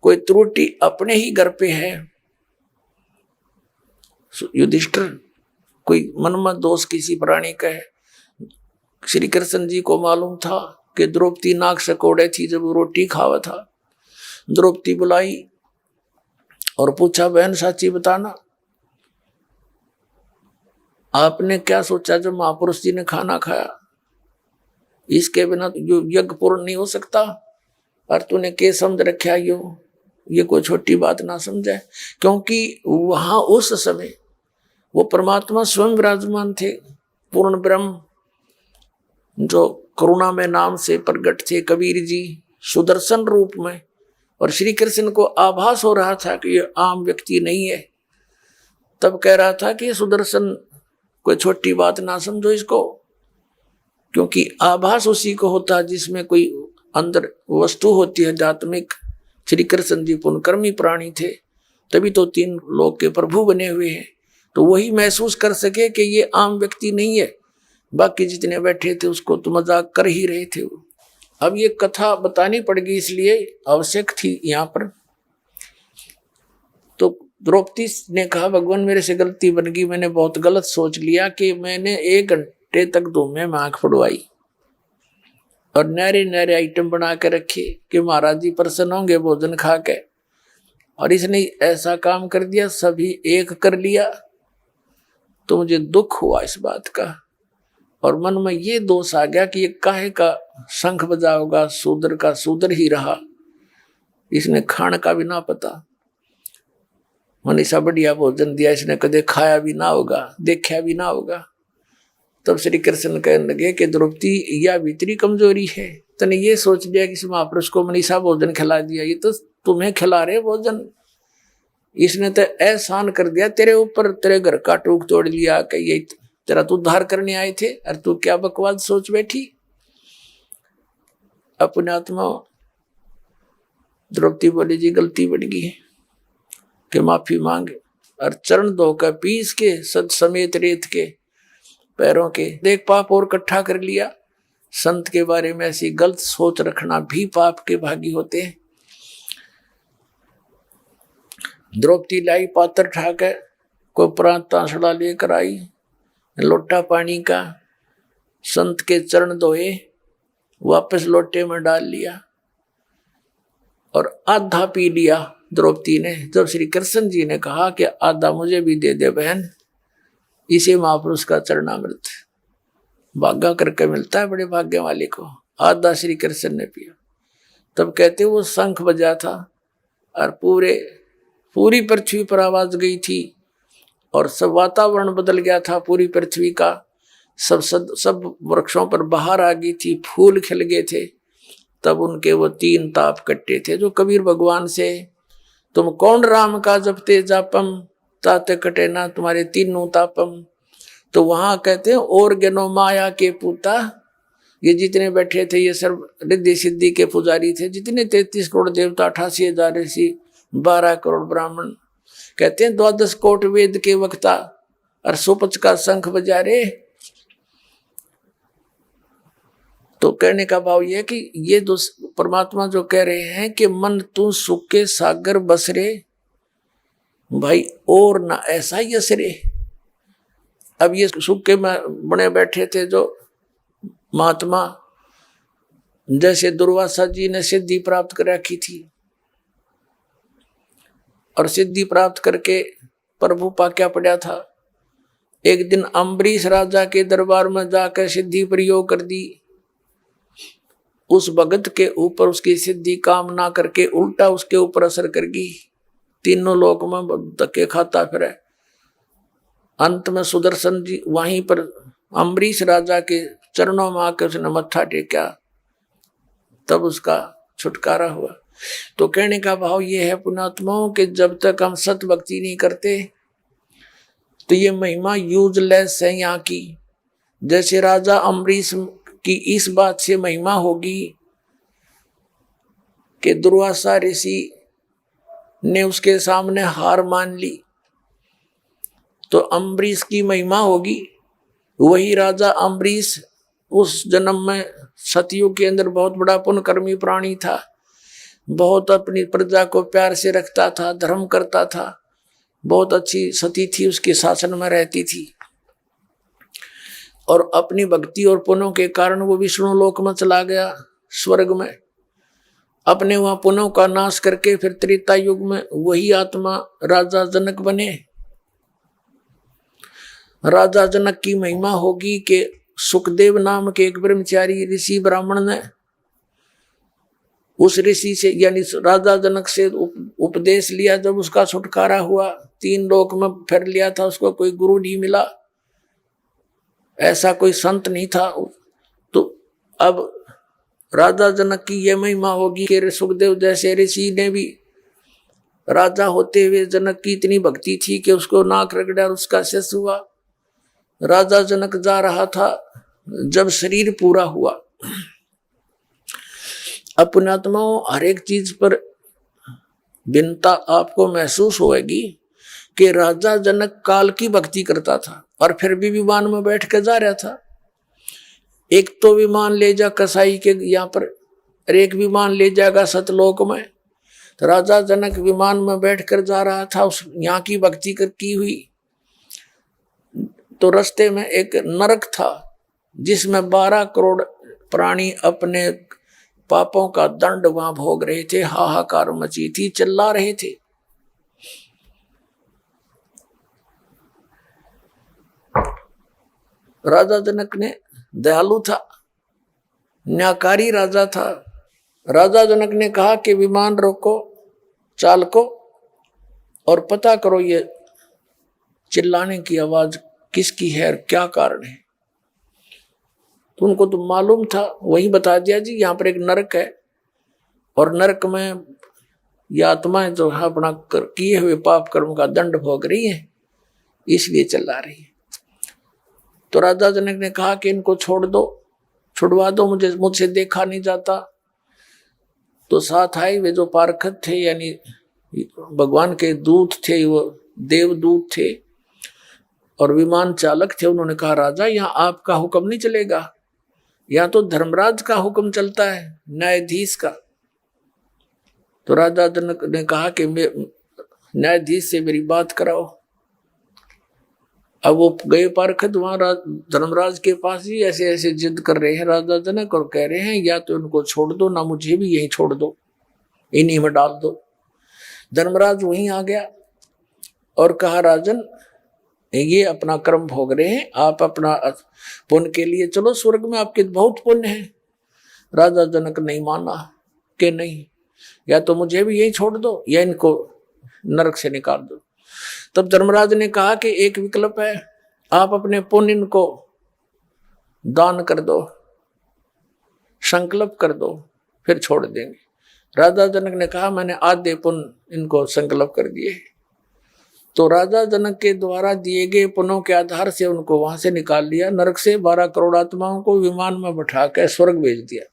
कोई त्रुटि अपने ही घर पे है युधिष्ठिर, कोई मन में दोष किसी प्राणी का है। श्री कृष्ण जी को मालूम था कि द्रौपदी नाक से कोड़े थी जब वो रोटी खावा था। द्रौपदी बुलाई और पूछा बहन साची बताना, आपने क्या सोचा जब महापुरुष जी ने खाना खाया? इसके बिना जो यज्ञ पूर्ण नहीं हो सकता, और तूने के समझ रखा ये कोई छोटी बात ना समझे, क्योंकि वहां उस समय वो परमात्मा स्वयं विराजमान थे, पूर्ण ब्रह्म जो करुणा में नाम से प्रकट थे, कबीर जी सुदर्शन रूप में, और श्री कृष्ण को आभास हो रहा था कि ये आम व्यक्ति नहीं है। तब कह रहा था कि सुदर्शन कोई छोटी बात ना समझो इसको, क्योंकि आभास उसी को होता है जिसमें कोई अंदर वस्तु होती है आध्यात्मिक। श्री कृष्ण जी पुण्यकर्मी प्राणी थे, तभी तो 3 लोक के प्रभु बने हुए हैं, तो वही महसूस कर सके कि ये आम व्यक्ति नहीं है। बाकी जितने बैठे थे उसको तो मजाक कर ही रहे थे। अब ये कथा बतानी पड़ेगी, इसलिए आवश्यक थी यहाँ पर। तो द्रौपदी ने कहा भगवान मेरे से गलती बन गई, मैंने बहुत गलत सोच लिया कि मैंने 1 घंटे तक धूमे में आंख फुड़वाई और नरे नरे आइटम बना के रखे कि महाराज जी प्रसन्न होंगे भोजन खा के, और इसने ऐसा काम कर दिया, सभी एक कर लिया। तो मुझे दुख हुआ इस बात का, और मन में ये दोष आ गया कि ये काहे का शंख बजाओगा, शूद्र का शूद्र ही रहा, इसने खान का भी ना पता, मनीषा बढ़िया भोजन दिया, इसने कदे खाया भी ना होगा, देखा भी ना होगा। तब श्री कृष्ण कहने लगे कि द्रौपदी यह भीतरी कमजोरी है, तने ये सोच लिया कि महापुरुष को मनीषा भोजन खिला दिया, ये तो तुम्हें खिला रहे भोजन, इसने तो एहसान कर दिया तेरे ऊपर, तेरे घर का टूक तोड़ लिया कि ये तेरा तो उद्धार करने आए थे, और तू क्या बकवास सोच बैठी। अपने आत्मा द्रौपदी बोली जी गलती बढ़ गई है कि माफी मांगे, और चरण धोकर पीस के सद समेत रेत के पैरों के देख पाप और इकट्ठा कर लिया। संत के बारे में ऐसी गलत सोच रखना भी पाप के भागी होते हैं। द्रौपदी लाई पात्र ठाकर, कोई प्रांत तांसड़ा लेकर आई, लोटा पानी का, संत के चरण धोए, वापस लोटे में डाल लिया और आधा पी लिया द्रौपदी ने। जब श्री कृष्ण जी ने कहा कि आधा मुझे भी दे दे बहन, इसे महापुरुष का चरणामृत भागा करके मिलता है बड़े भाग्य वाले को। आधा श्री कृष्ण ने पिया। तब कहते वो शंख बजा था और पूरी पृथ्वी पर आवाज गई थी और सब वातावरण बदल गया था पूरी पृथ्वी का। सब वृक्षों पर बहार आ गई थी, फूल खिल गए थे। तब उनके वो 3 ताप कट्टे थे जो कबीर भगवान से, तुम कौन राम का जपते जापम ताते कटे ना तुम्हारे 3 तापम। तो वहां कहते हैं और ज्ञानो माया के पूता, ये जितने बैठे थे ये सर्व रिद्धि सिद्धि के पुजारी थे, जितने 33 करोड़ देवता, 88,000 ऋषि, 12 करोड़ ब्राह्मण, कहते हैं 12 कोट वेद के वक्ता और सुपच का शंख बजा रहे। तो कहने का भाव यह कि ये परमात्मा जो कह रहे हैं कि मन तू सुख के सागर बसरे भाई, और ना ऐसा ही असरे। अब ये सुख के बने बैठे थे जो महात्मा, जैसे दुर्वासा जी ने सिद्धि प्राप्त कर रखी थी और सिद्धि प्राप्त करके प्रभु पाक्या पड़ा था। एक दिन अम्बरीश राजा के दरबार में जाकर सिद्धि प्रयोग कर दी। उस भगत के ऊपर उसकी सिद्धि काम ना करके उल्टा उसके ऊपर असर कर गई। तीनों लोक में धक्के खाता फिरे। अंत में सुदर्शन जी वहीं पर अम्बरीश राजा के चरणों में आकर उसने मत्था टेका, तब उसका छुटकारा हुआ। तो कहने का भाव ये है पुण्यात्माओं कि जब तक हम सत भक्ति नहीं करते तो ये महिमा यूजलेस है यहाँ की। जैसे राजा अम्बरीश की इस बात से महिमा होगी कि दुर्वासा ऋषि ने उसके सामने हार मान ली, तो अम्बरीश की महिमा होगी। वही राजा अम्बरीश उस जन्म में सतयुग के अंदर बहुत बड़ा पुण्यकर्मी प्राणी था, बहुत अपनी प्रजा को प्यार से रखता था, धर्म करता था, बहुत अच्छी सती थी, उसके शासन में रहती थी। और अपनी भक्ति और पुण्यों के कारण वो विष्णु लोक में चला गया, स्वर्ग में। अपने वहां पुण्यों का नाश करके फिर त्रेता युग में वही आत्मा राजा जनक बने। राजा जनक की महिमा होगी कि सुखदेव नाम के एक ब्रह्मचारी ऋषि ब्राह्मण ने उस ऋषि से यानी राजा जनक से उपदेश लिया। जब उसका छुटकारा हुआ, 3 लोक में फिर लिया था, उसको कोई गुरु नहीं मिला, ऐसा कोई संत नहीं था। तो अब राजा जनक की यह महिमा होगी कि सुखदेव जैसे ऋषि ने भी राजा होते हुए जनक की इतनी भक्ति थी कि उसको नाक रगड़ा और उसका शेष हुआ। राजा जनक जा रहा था, जब शरीर पूरा हुआ। अब पुण्यात्माओं, हर एक चीज पर भिन्नता आपको महसूस होगी कि राजा जनक काल की भक्ति करता था और फिर भी विमान में बैठ कर जा रहा था। एक तो विमान ले जा कसाई के यहाँ पर, और एक विमान ले जाएगा सतलोक में। तो राजा जनक विमान में बैठकर जा रहा था, उस यहाँ की भक्ति की हुई। तो रास्ते में एक नरक था जिसमें 12 करोड़ प्राणी अपने पापों का दंड वहां भोग रहे थे। हाहाकार मची थी, चिल्ला रहे थे। राजा जनक ने दयालु था, न्यायकारी राजा था। राजा जनक ने कहा कि विमान रोको, चालको, और पता करो ये चिल्लाने की आवाज किसकी है और क्या कारण है। तो उनको तो मालूम था, वही बता दिया, जी यहाँ पर एक नरक है और नरक में ये आत्माएं जो है अपना किए हुए पाप कर्म का दंड भोग रही है, इसलिए चिल्ला रही है। तो राजा जनक ने कहा कि इनको छोड़ दो, छुड़वा दो, मुझसे देखा नहीं जाता। तो साथ आए वे जो पारखत थे, यानी भगवान के दूत थे, वो देवदूत थे और विमान चालक थे। उन्होंने कहा, राजा यहाँ आपका हुक्म नहीं चलेगा, यहाँ तो धर्मराज का हुक्म चलता है, न्यायाधीश का। तो राजा जनक ने कहा कि न्यायाधीश से मेरी बात कराओ। अब वो गए पारखत वहां धर्मराज के पास ही, ऐसे ऐसे जिद कर रहे हैं राजा जनक और कह रहे हैं या तो इनको छोड़ दो, ना मुझे भी यहीं छोड़ दो, इन्हीं में डाल दो। धर्मराज वहीं आ गया और कहा, राजन ये अपना कर्म भोग रहे हैं, आप अपना पुण्य के लिए चलो, स्वर्ग में आपके बहुत पुण्य है। राजा जनक नहीं माना कि नहीं, या तो मुझे भी यही छोड़ दो या इनको नरक से निकाल दो। तब धर्मराज ने कहा कि एक विकल्प है, आप अपने पुण्य इनको दान कर दो, संकल्प कर दो, फिर छोड़ देंगे। राजा जनक ने कहा, मैंने आधे पुण्य इनको संकल्प कर दिए। तो राजा जनक के द्वारा दिए गए पुण्यों के आधार से उनको वहां से निकाल लिया, नरक से 12 करोड़ आत्माओं को विमान में बैठा कर स्वर्ग भेज दिया।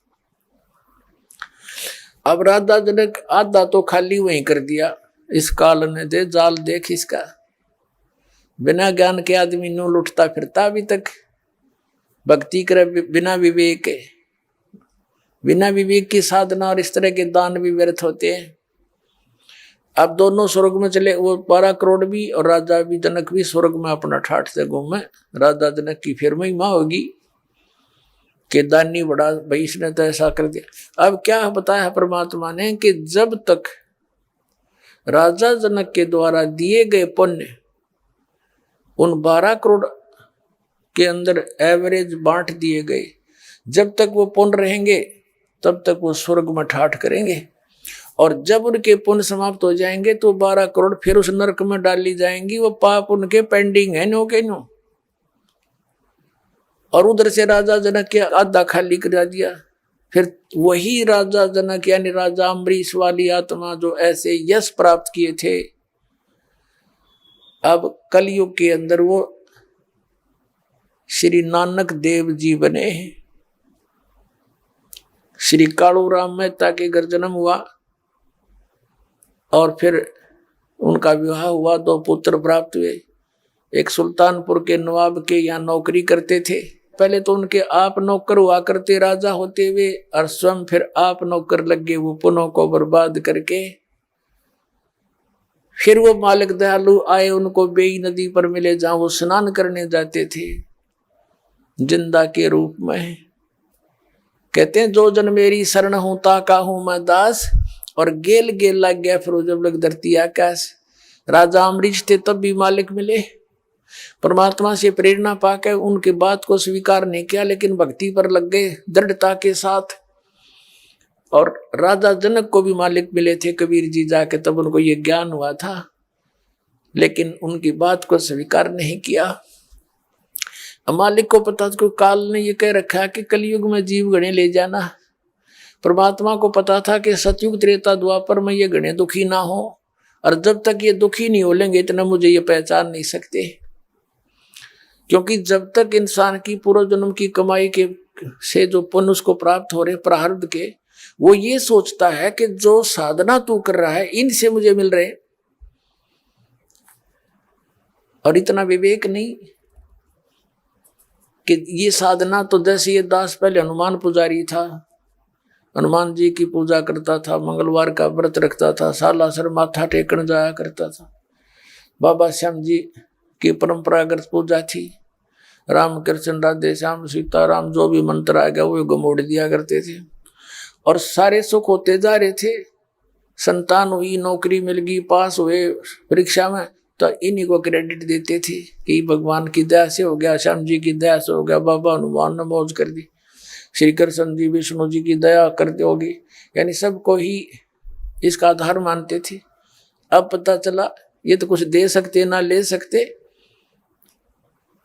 अब राजा जनक आधा तो खाली वहीं कर दिया। इस काल ने दे जाल देख इसका, बिना ज्ञान के आदमी नो लुटता फिरता अभी तक, भक्ति करे बिना विवेक के, बिना विवेक की साधना और इस तरह के दान भी व्यर्थ होते हैं। अब दोनों स्वर्ग में चले, वो 12 करोड़ भी और राजा भी जनक भी स्वर्ग में अपना ठाठ से घूमे। राजा जनक की फिर महिमा होगी कि दानी बड़ा भाई, इसने तो ऐसा कर दिया। अब क्या बताया परमात्मा ने कि जब तक राजा जनक के द्वारा दिए गए पुण्य उन 12 करोड़ के अंदर एवरेज बांट दिए गए। जब तक वो पुण्य रहेंगे तब तक वो स्वर्ग में ठाठ करेंगे, और जब उनके पुण्य समाप्त हो जाएंगे तो 12 करोड़ फिर उस नरक में डाली जाएंगी। वो पाप उनके पेंडिंग है नो के नो। और उधर से राजा जनक के आधा खाली करा दिया। फिर वही राजा जनक यानी राजा अम्बरीश वाली आत्मा जो ऐसे यश प्राप्त किए थे, अब कलयुग के अंदर वो श्री नानक देव जी बने हैं। श्री कालू राम मेहता के घर जन्म हुआ और फिर उनका विवाह हुआ, 2 पुत्र प्राप्त हुए। एक सुल्तानपुर के नवाब के यहाँ नौकरी करते थे। पहले तो उनके आप नौकर हुआ करते राजा होते हुए, और स्वयं फिर आप नौकर लग गए वो पुनों को बर्बाद करके। फिर वो मालिक दयालु आए, उनको बेई नदी पर मिले जहां वो स्नान करने जाते थे जिंदा के रूप में। कहते हैं जो जन मेरी शरण हूं ताका हूं मैं दास, और गेल गेल लग गया फिर जब लग धरती आकाश। राजा अम्बरीश थे तब भी मालिक मिले, परमात्मा से प्रेरणा पाकर उनकी बात को स्वीकार नहीं किया, लेकिन भक्ति पर लग गए दृढ़ता के साथ। और राजा जनक को भी मालिक मिले थे कबीर जी जाके, तब उनको ये ज्ञान हुआ था, लेकिन उनकी बात को स्वीकार नहीं किया। मालिक को पता था, काल ने ये कह रखा कि कलयुग में जीव गणे ले जाना। परमात्मा को पता था कि सतयुग त्रेता द्वापर में ये गणे दुखी ना हो, और जब तक ये दुखी नहीं हो लेंगे इतना मुझे ये पहचान नहीं सकते। क्योंकि जब तक इंसान की पूर्व जन्म की कमाई के से जो पुण्य उसको प्राप्त हो रहे प्रारब्ध के, वो ये सोचता है कि जो साधना तू कर रहा है इनसे मुझे मिल रहे, और इतना विवेक नहीं कि ये साधना तो जैसे ये दास पहले हनुमान पुजारी था, हनुमान जी की पूजा करता था, मंगलवार का व्रत रखता था, सालासर माथा टेकन जाया करता था। बाबा श्याम जी की परंपरागत पूजा थी। राम कृष्ण राधे श्याम सीताराम जो भी मंत्र आ गया वो गमोड़ दिया करते थे, और सारे सुख होते जा रहे थे। संतान हुई, नौकरी मिल गई, पास हुए परीक्षा में, तो इन्हीं को क्रेडिट देते थे कि भगवान की दया से हो गया, श्याम जी की दया से हो गया, बाबा हनुमान ने मौज कर दी, श्री कृष्ण जी विष्णु जी की दया करते होगी, यानी सबको ही इसका आधार मानते थे। अब पता चला ये तो कुछ दे सकते ना ले सकते,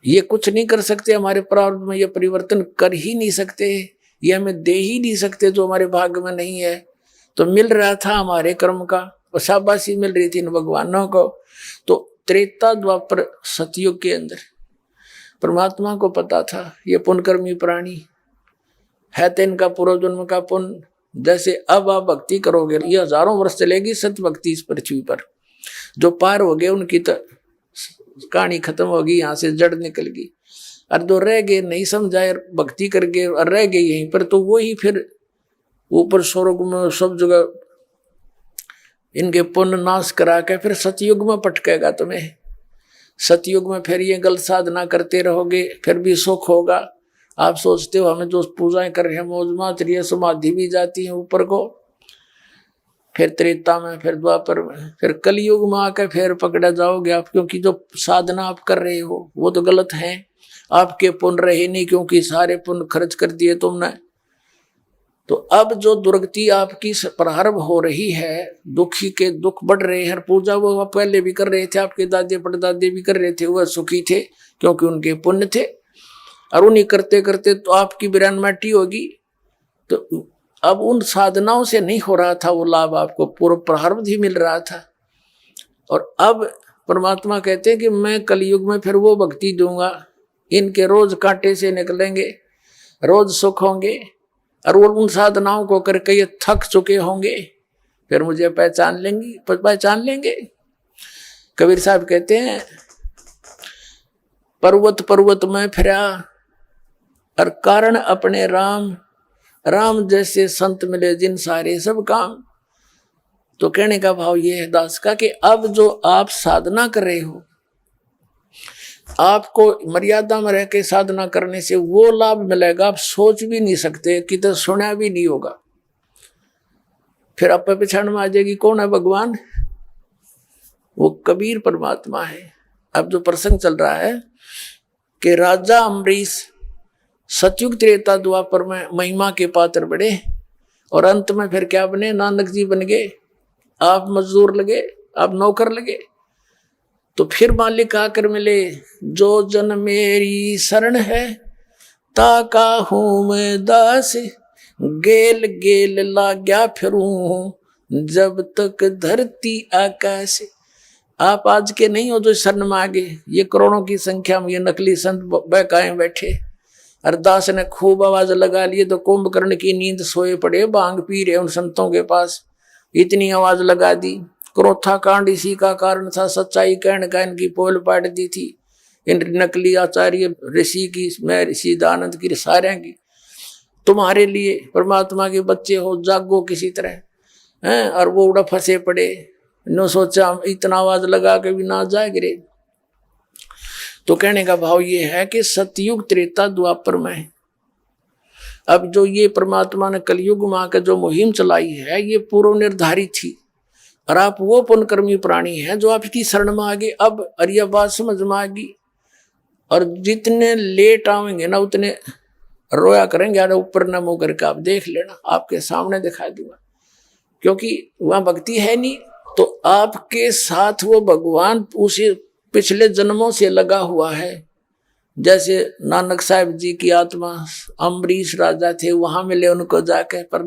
ये कुछ नहीं कर सकते, हमारे प्रारब्ध में ये परिवर्तन कर ही नहीं सकते, ये हमें दे ही नहीं सकते जो हमारे भाग्य में नहीं है। तो मिल रहा था हमारे कर्म का, और शाबाशी मिल रही थी इन भगवानों को। तो त्रेता द्वापर सतयुग के अंदर परमात्मा को पता था ये पुण्यकर्मी प्राणी है, तो इनका पूर्व जन्म का पुण्य, जैसे अब आप भक्ति करोगे ये हजारों वर्ष चलेगी सत्य भक्ति इस पृथ्वी पर। जो पार हो गए उनकी तो कहानी खत्म होगी, यहाँ से जड़ निकल गई। और जो रह गए नहीं समझाए भक्ति कर गए और रह गए यहीं पर, तो वही फिर ऊपर स्वर्ग में सब जगह इनके पुण्य नाश करा के फिर सतयुग में पटकेगा तुम्हें। सतयुग में फिर ये गलत साधना करते रहोगे, फिर भी सुख होगा। आप सोचते हो हमें जो पूजाएं कर रहे हैं मौज माच रही है, समाधि भी जाती है ऊपर को, फिर त्रेता में, फिर द्वापर में, फिर कलयुग में आकर फिर पकड़ा जाओगे आप, क्योंकि जो साधना आप कर रहे हो वो तो गलत है। आपके पुण्य रहे नहीं, क्योंकि सारे पुण्य खर्च कर दिए तुमने। तो अब जो दुर्गति आपकी प्रारंभ हो रही है, दुखी के दुख बढ़ रहे हैं। पूजा वो पहले भी कर रहे थे, आपके दादे परदादे भी कर रहे थे, वह सुखी थे क्योंकि उनके पुण्य थे, और उन्हीं करते करते तो आपकी बिरानमाटी होगी। तो अब उन साधनाओं से नहीं हो रहा था वो लाभ, आपको पूर्व प्रारब्ध ही मिल रहा था। और अब परमात्मा कहते हैं कि मैं कलयुग में फिर वो भक्ति दूंगा, इनके रोज कांटे से निकलेंगे, रोज सुख होंगे, और वो उन साधनाओं को करके ये थक चुके होंगे, फिर मुझे पहचान लेंगे। कबीर साहब कहते हैं पर्वत पर्वत में फिरा और कारण अपने राम, राम जैसे संत मिले जिन सारे सब काम। तो कहने का भाव ये है दास का कि अब जो आप साधना कर रहे हो, आपको मर्यादा में रह के साधना करने से वो लाभ मिलेगा, आप सोच भी नहीं सकते, कितना सुना भी नहीं होगा। फिर आप पहचान में आ जाएगी कौन है भगवान, वो कबीर परमात्मा है। अब जो प्रसंग चल रहा है कि राजा अम्बरीश सतयुग त्रेता द्वापर में महिमा के पात्र बड़े और अंत में फिर क्या बने, नानक जी बन गए। आप मजदूर लगे, आप नौकर लगे। तो फिर मालिक आकर मिले, जो जन मेरी शरण है ताका हूं मैं दास, गेल गेल लाग्या फिरूं जब तक धरती आकाश। आप आज के नहीं हो जो शरण में आगे, ये करोड़ों की संख्या में ये नकली संत बहकाए बैठे। अरदास ने खूब आवाज लगा लिए तो कुंभकर्ण की नींद सोए पड़े, भांग पी रहे उन संतों के पास, इतनी आवाज लगा दी। क्रोथा कांड इसी का कारण था, सच्चाई कहने का इनकी पोल पाट दी थी। इन नकली आचार्य ऋषि की, मैं ऋषि दानंद की, सारे की। तुम्हारे लिए परमात्मा के बच्चे हो, जागो किसी तरह हैं। और वो उड़ा फंसे पड़े, नो सोचा इतना आवाज लगा के भी ना जाए गिरे। तो कहने का भाव ये है कि सतयुग त्रेता द्वापर में अब जो ये परमात्मा ने कलयुग में आकर जो मुहिम चलाई है, ये पूर्व निर्धारित थी। और आप वो पुण्यकर्मी प्राणी हैं जो आपकी शरण में आगे अब अरिया बात समझ में आएगी। और जितने लेट आवेंगे ना उतने रोया करेंगे, अरे ऊपर न मुंह करके आप देख लेना, आपके सामने दिखा दूंगा। क्योंकि वहां भक्ति है नहीं, तो आपके साथ वो भगवान उसी पिछले जन्मों से लगा हुआ है। जैसे नानक साहब जी की आत्मा अम्बरीश राजा थे, वहां मिले उनको जाके, पर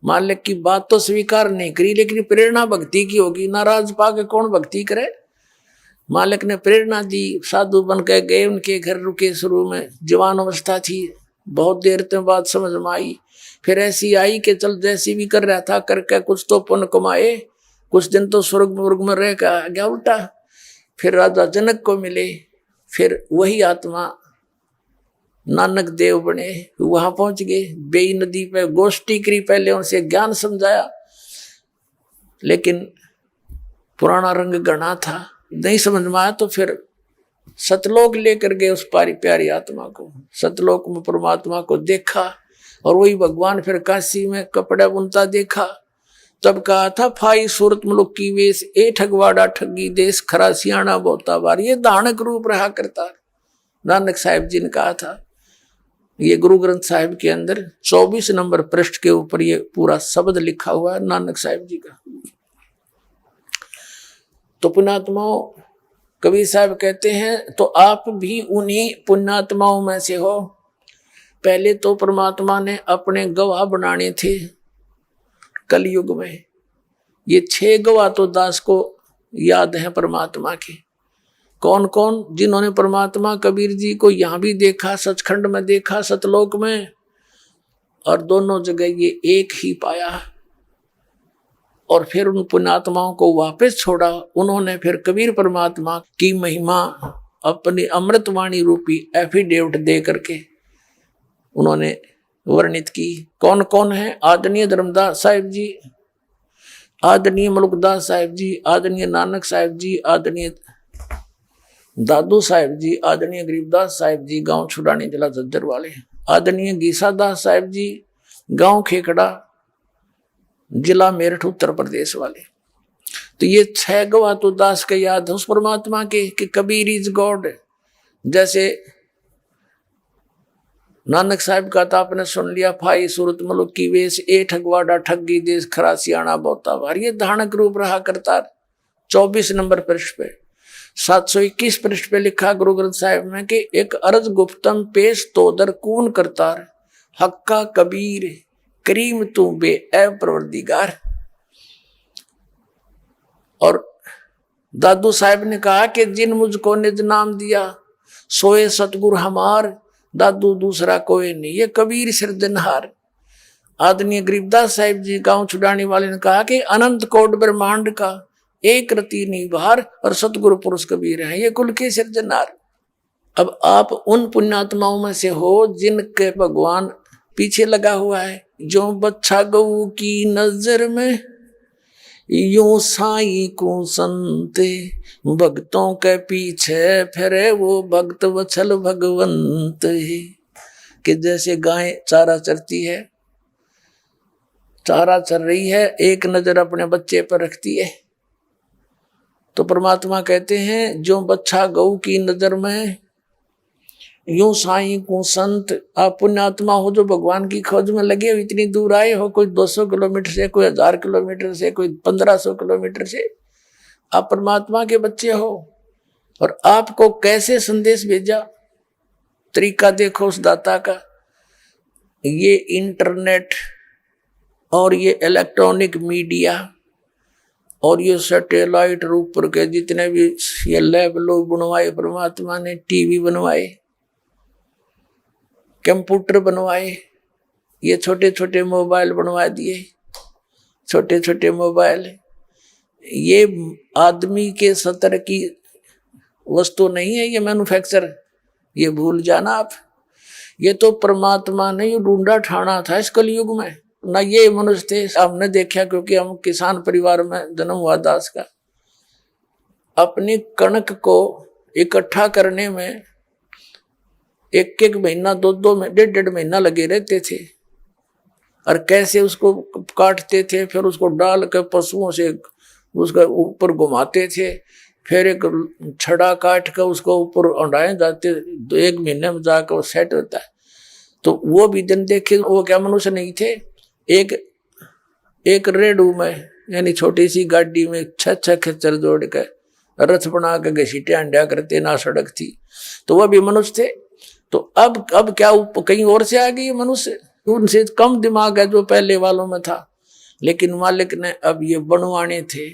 मालिक की बात तो स्वीकार नहीं करी, लेकिन प्रेरणा भक्ति की होगी। नाराज पाके कौन भक्ति करे। मालिक ने प्रेरणा दी, साधु बन के गए, उनके घर रुके। शुरू में जवान अवस्था थी, बहुत देर तक बात समझ में आई। फिर ऐसी आई कि चल जैसी भी कर रहा था करके कुछ तो पुण्य कमाए, कुछ दिन तो स्वर्ग में रह गया उल्टा। फिर राजा जनक को मिले, फिर वही आत्मा नानक देव बने, वहां पहुंच गए। बेई नदी पे गोष्ठी करी, पहले उनसे ज्ञान समझाया, लेकिन पुराना रंग गणा था, नहीं समझ में आया। तो फिर सतलोक लेकर गए उस प्यारी आत्मा को। सतलोक में परमात्मा को देखा, और वही भगवान फिर काशी में कपड़ा बुनता देखा। तब कहा था, फाई सूरत मुलुक की वेश, ए ठगवाड़ा ठगी देश, खरा सियाणा बोता बार। ये दानक रूप रहा करता, नानक साहिब जी ने कहा था। ये गुरु ग्रंथ साहिब के अंदर 24 नंबर पृष्ठ के ऊपर ये पूरा शब्द लिखा हुआ है नानक साहिब जी का। तो पुण्यात्माओं, कबीर साहब कहते हैं, तो आप भी उन्हीं पुण्यात्माओं में से हो। पहले तो परमात्मा ने अपने गवाह बनाने थे कलयुग में। ये 6 गवाह तो दास को याद है परमात्मा के। कौन कौन? जिन्होंने परमात्मा कबीर जी को यहाँ भी देखा, सचखंड में देखा, सतलोक में, और दोनों जगह ये एक ही पाया। और फिर उन पुण्यात्माओं को वापस छोड़ा। उन्होंने फिर कबीर परमात्मा की महिमा अपनी अमृतवाणी रूपी एफिडेविट दे करके उन्होंने वर्णित की। कौन कौन है? आदरणीय धर्मदास साहिब जी, आदरणीय मलुकदास साहिब जी, आदरणीय नानक साहिब जी, आदरणीय दादू साहिब जी, आदरणीय गरीबदास साहिब जी, गांव छुड़ानी जिला झज्जर वाले, आदरणीय गीसादास साहिब जी, गांव खेकड़ा जिला मेरठ उत्तर प्रदेश वाले। तो ये 6 गवाह तो दास के याद है उस परमात्मा के कि कबीर इज गॉड। जैसे नानक साहिब का तो आपने सुन लिया, फाई सूरत मुलुक की वेश, ए ठगवाड़ा ठगी देश, खरा सियाणा बोता बार। ये धानक रूप रहा करता। 24 नंबर पृष्ठ पे 721 पृष्ठ पे लिखा गुरु ग्रंथ साहिब में कि एक अर्ज गुप्तम पेश तो दर कून करतार, हक्का कबीर करीम तू बे ए प्रवर्दिगार। और दादू साहिब ने कहा कि जिन मुझको निज नाम दिया सोए सतगुरु हमार, दादू दूसरा कोई नहीं, ये कबीर सिरजनहार। आदरणीय गरीबदास साहिब जी गांव छुड़ाने वाले ने कहा कि अनंत कोट ब्रह्मांड का एक रति निभार और सतगुरु पुरुष कबीर हैं, ये कुल के सिरजनहार। अब आप उन पुण्यात्माओं में से हो जिनके भगवान पीछे लगा हुआ है। जो बच्चा गऊ की नजर में यूं साई को संते, भक्तों के पीछे फिरे वो भक्त वत्सल भगवंत ही। कि जैसे गाय चारा चरती है, चारा चर रही है, एक नजर अपने बच्चे पर रखती है, तो परमात्मा कहते हैं जो बच्चा गऊ की नजर में, यूं साईं को संत। आप पुण्यात्मा हो जो भगवान की खोज में लगे हो, इतनी दूर आए हो, कोई 200 किलोमीटर से, कोई 1000 किलोमीटर से, कोई 1500 किलोमीटर से, आप परमात्मा के बच्चे हो। और आपको कैसे संदेश भेजा, तरीका देखो उस दाता का। ये इंटरनेट और ये इलेक्ट्रॉनिक मीडिया और ये सैटेलाइट रूप पर के जितने भी ये लैब लोग बनवाए परमात्मा ने, टीवी बनवाए, कंप्यूटर बनवाए, ये छोटे छोटे मोबाइल बनवा दिए, छोटे छोटे मोबाइल। ये आदमी के स्तर की वस्तु नहीं है, ये मैन्युफैक्चर, ये भूल जाना आप। ये तो परमात्मा ने ढूंढा ठाना था इस कलयुग में, ना ये मनुष्य थे। हमने देखा क्योंकि हम किसान परिवार में जन्म हुआ दास का। अपनी कणक को इकट्ठा करने में एक एक महीना, दो में, डेढ़ महीना लगे रहते थे। और कैसे उसको काटते थे, फिर उसको डाल कर पशुओं से उसका ऊपर घुमाते थे, फिर एक छड़ा काट कर उसको ऊपर उड़ाए जाते, 1 महीने में जाकर वो सेट होता है। तो वो भी दिन देखे, वो क्या मनुष्य नहीं थे। एक रेडू में, यानी छोटी सी गाड़ी में 6 खच्चर जोड़ कर रथ बना के घसीटे अंडा करते, ना सड़क थी, तो वह भी मनुष्य थे। तो अब क्या कहीं और से आ गई मनुष्य, उनसे कम दिमाग है जो पहले वालों में था। लेकिन मालिक ने अब ये बनवाने थे,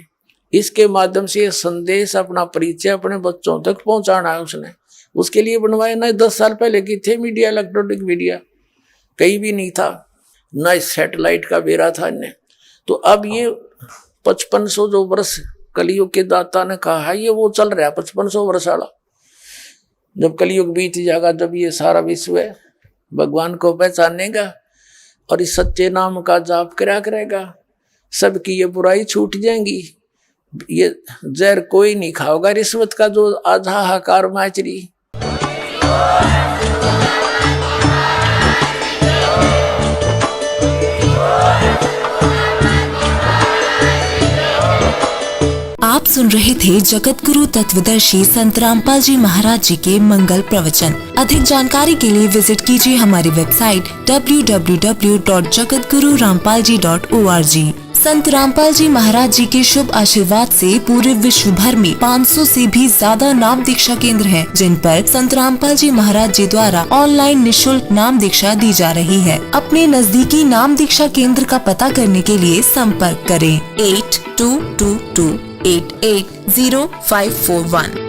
इसके माध्यम से ये संदेश, अपना परिचय अपने बच्चों तक पहुंचाना है उसने। उसके लिए बनवाए ना 10 साल पहले की थे मीडिया, इलेक्ट्रॉनिक मीडिया कहीं भी नहीं था, ना इस सैटेलाइट का बेरा था इन्हें। तो अब ये 5500 जो वर्ष कलयुग के दाता ने कहा है, ये वो चल रहा है 5500 वर्ष वाला। जब कलयुग बीत जाएगा, जब ये सारा विश्व है भगवान को पहचानेगा और इस सच्चे नाम का जाप करा करेगा, सबकी ये बुराई छूट जाएंगी। ये जहर कोई नहीं खाओगा, रिश्वत का जो आधा हाकार माचरी। आप सुन रहे थे जगत गुरु तत्वदर्शी संत रामपाल जी महाराज जी के मंगल प्रवचन। अधिक जानकारी के लिए विजिट कीजिए हमारी वेबसाइट www.jagatgururampalji.org। संत रामपाल जी महाराज जी के शुभ आशीर्वाद से पूरे विश्व भर में 500 से भी ज्यादा नाम दीक्षा केंद्र हैं, जिन पर संत रामपाल जी महाराज जी द्वारा ऑनलाइन निशुल्क नाम दीक्षा दी जा रही है। अपने नजदीकी नाम दीक्षा केंद्र का पता करने के लिए संपर्क करें 8222880541।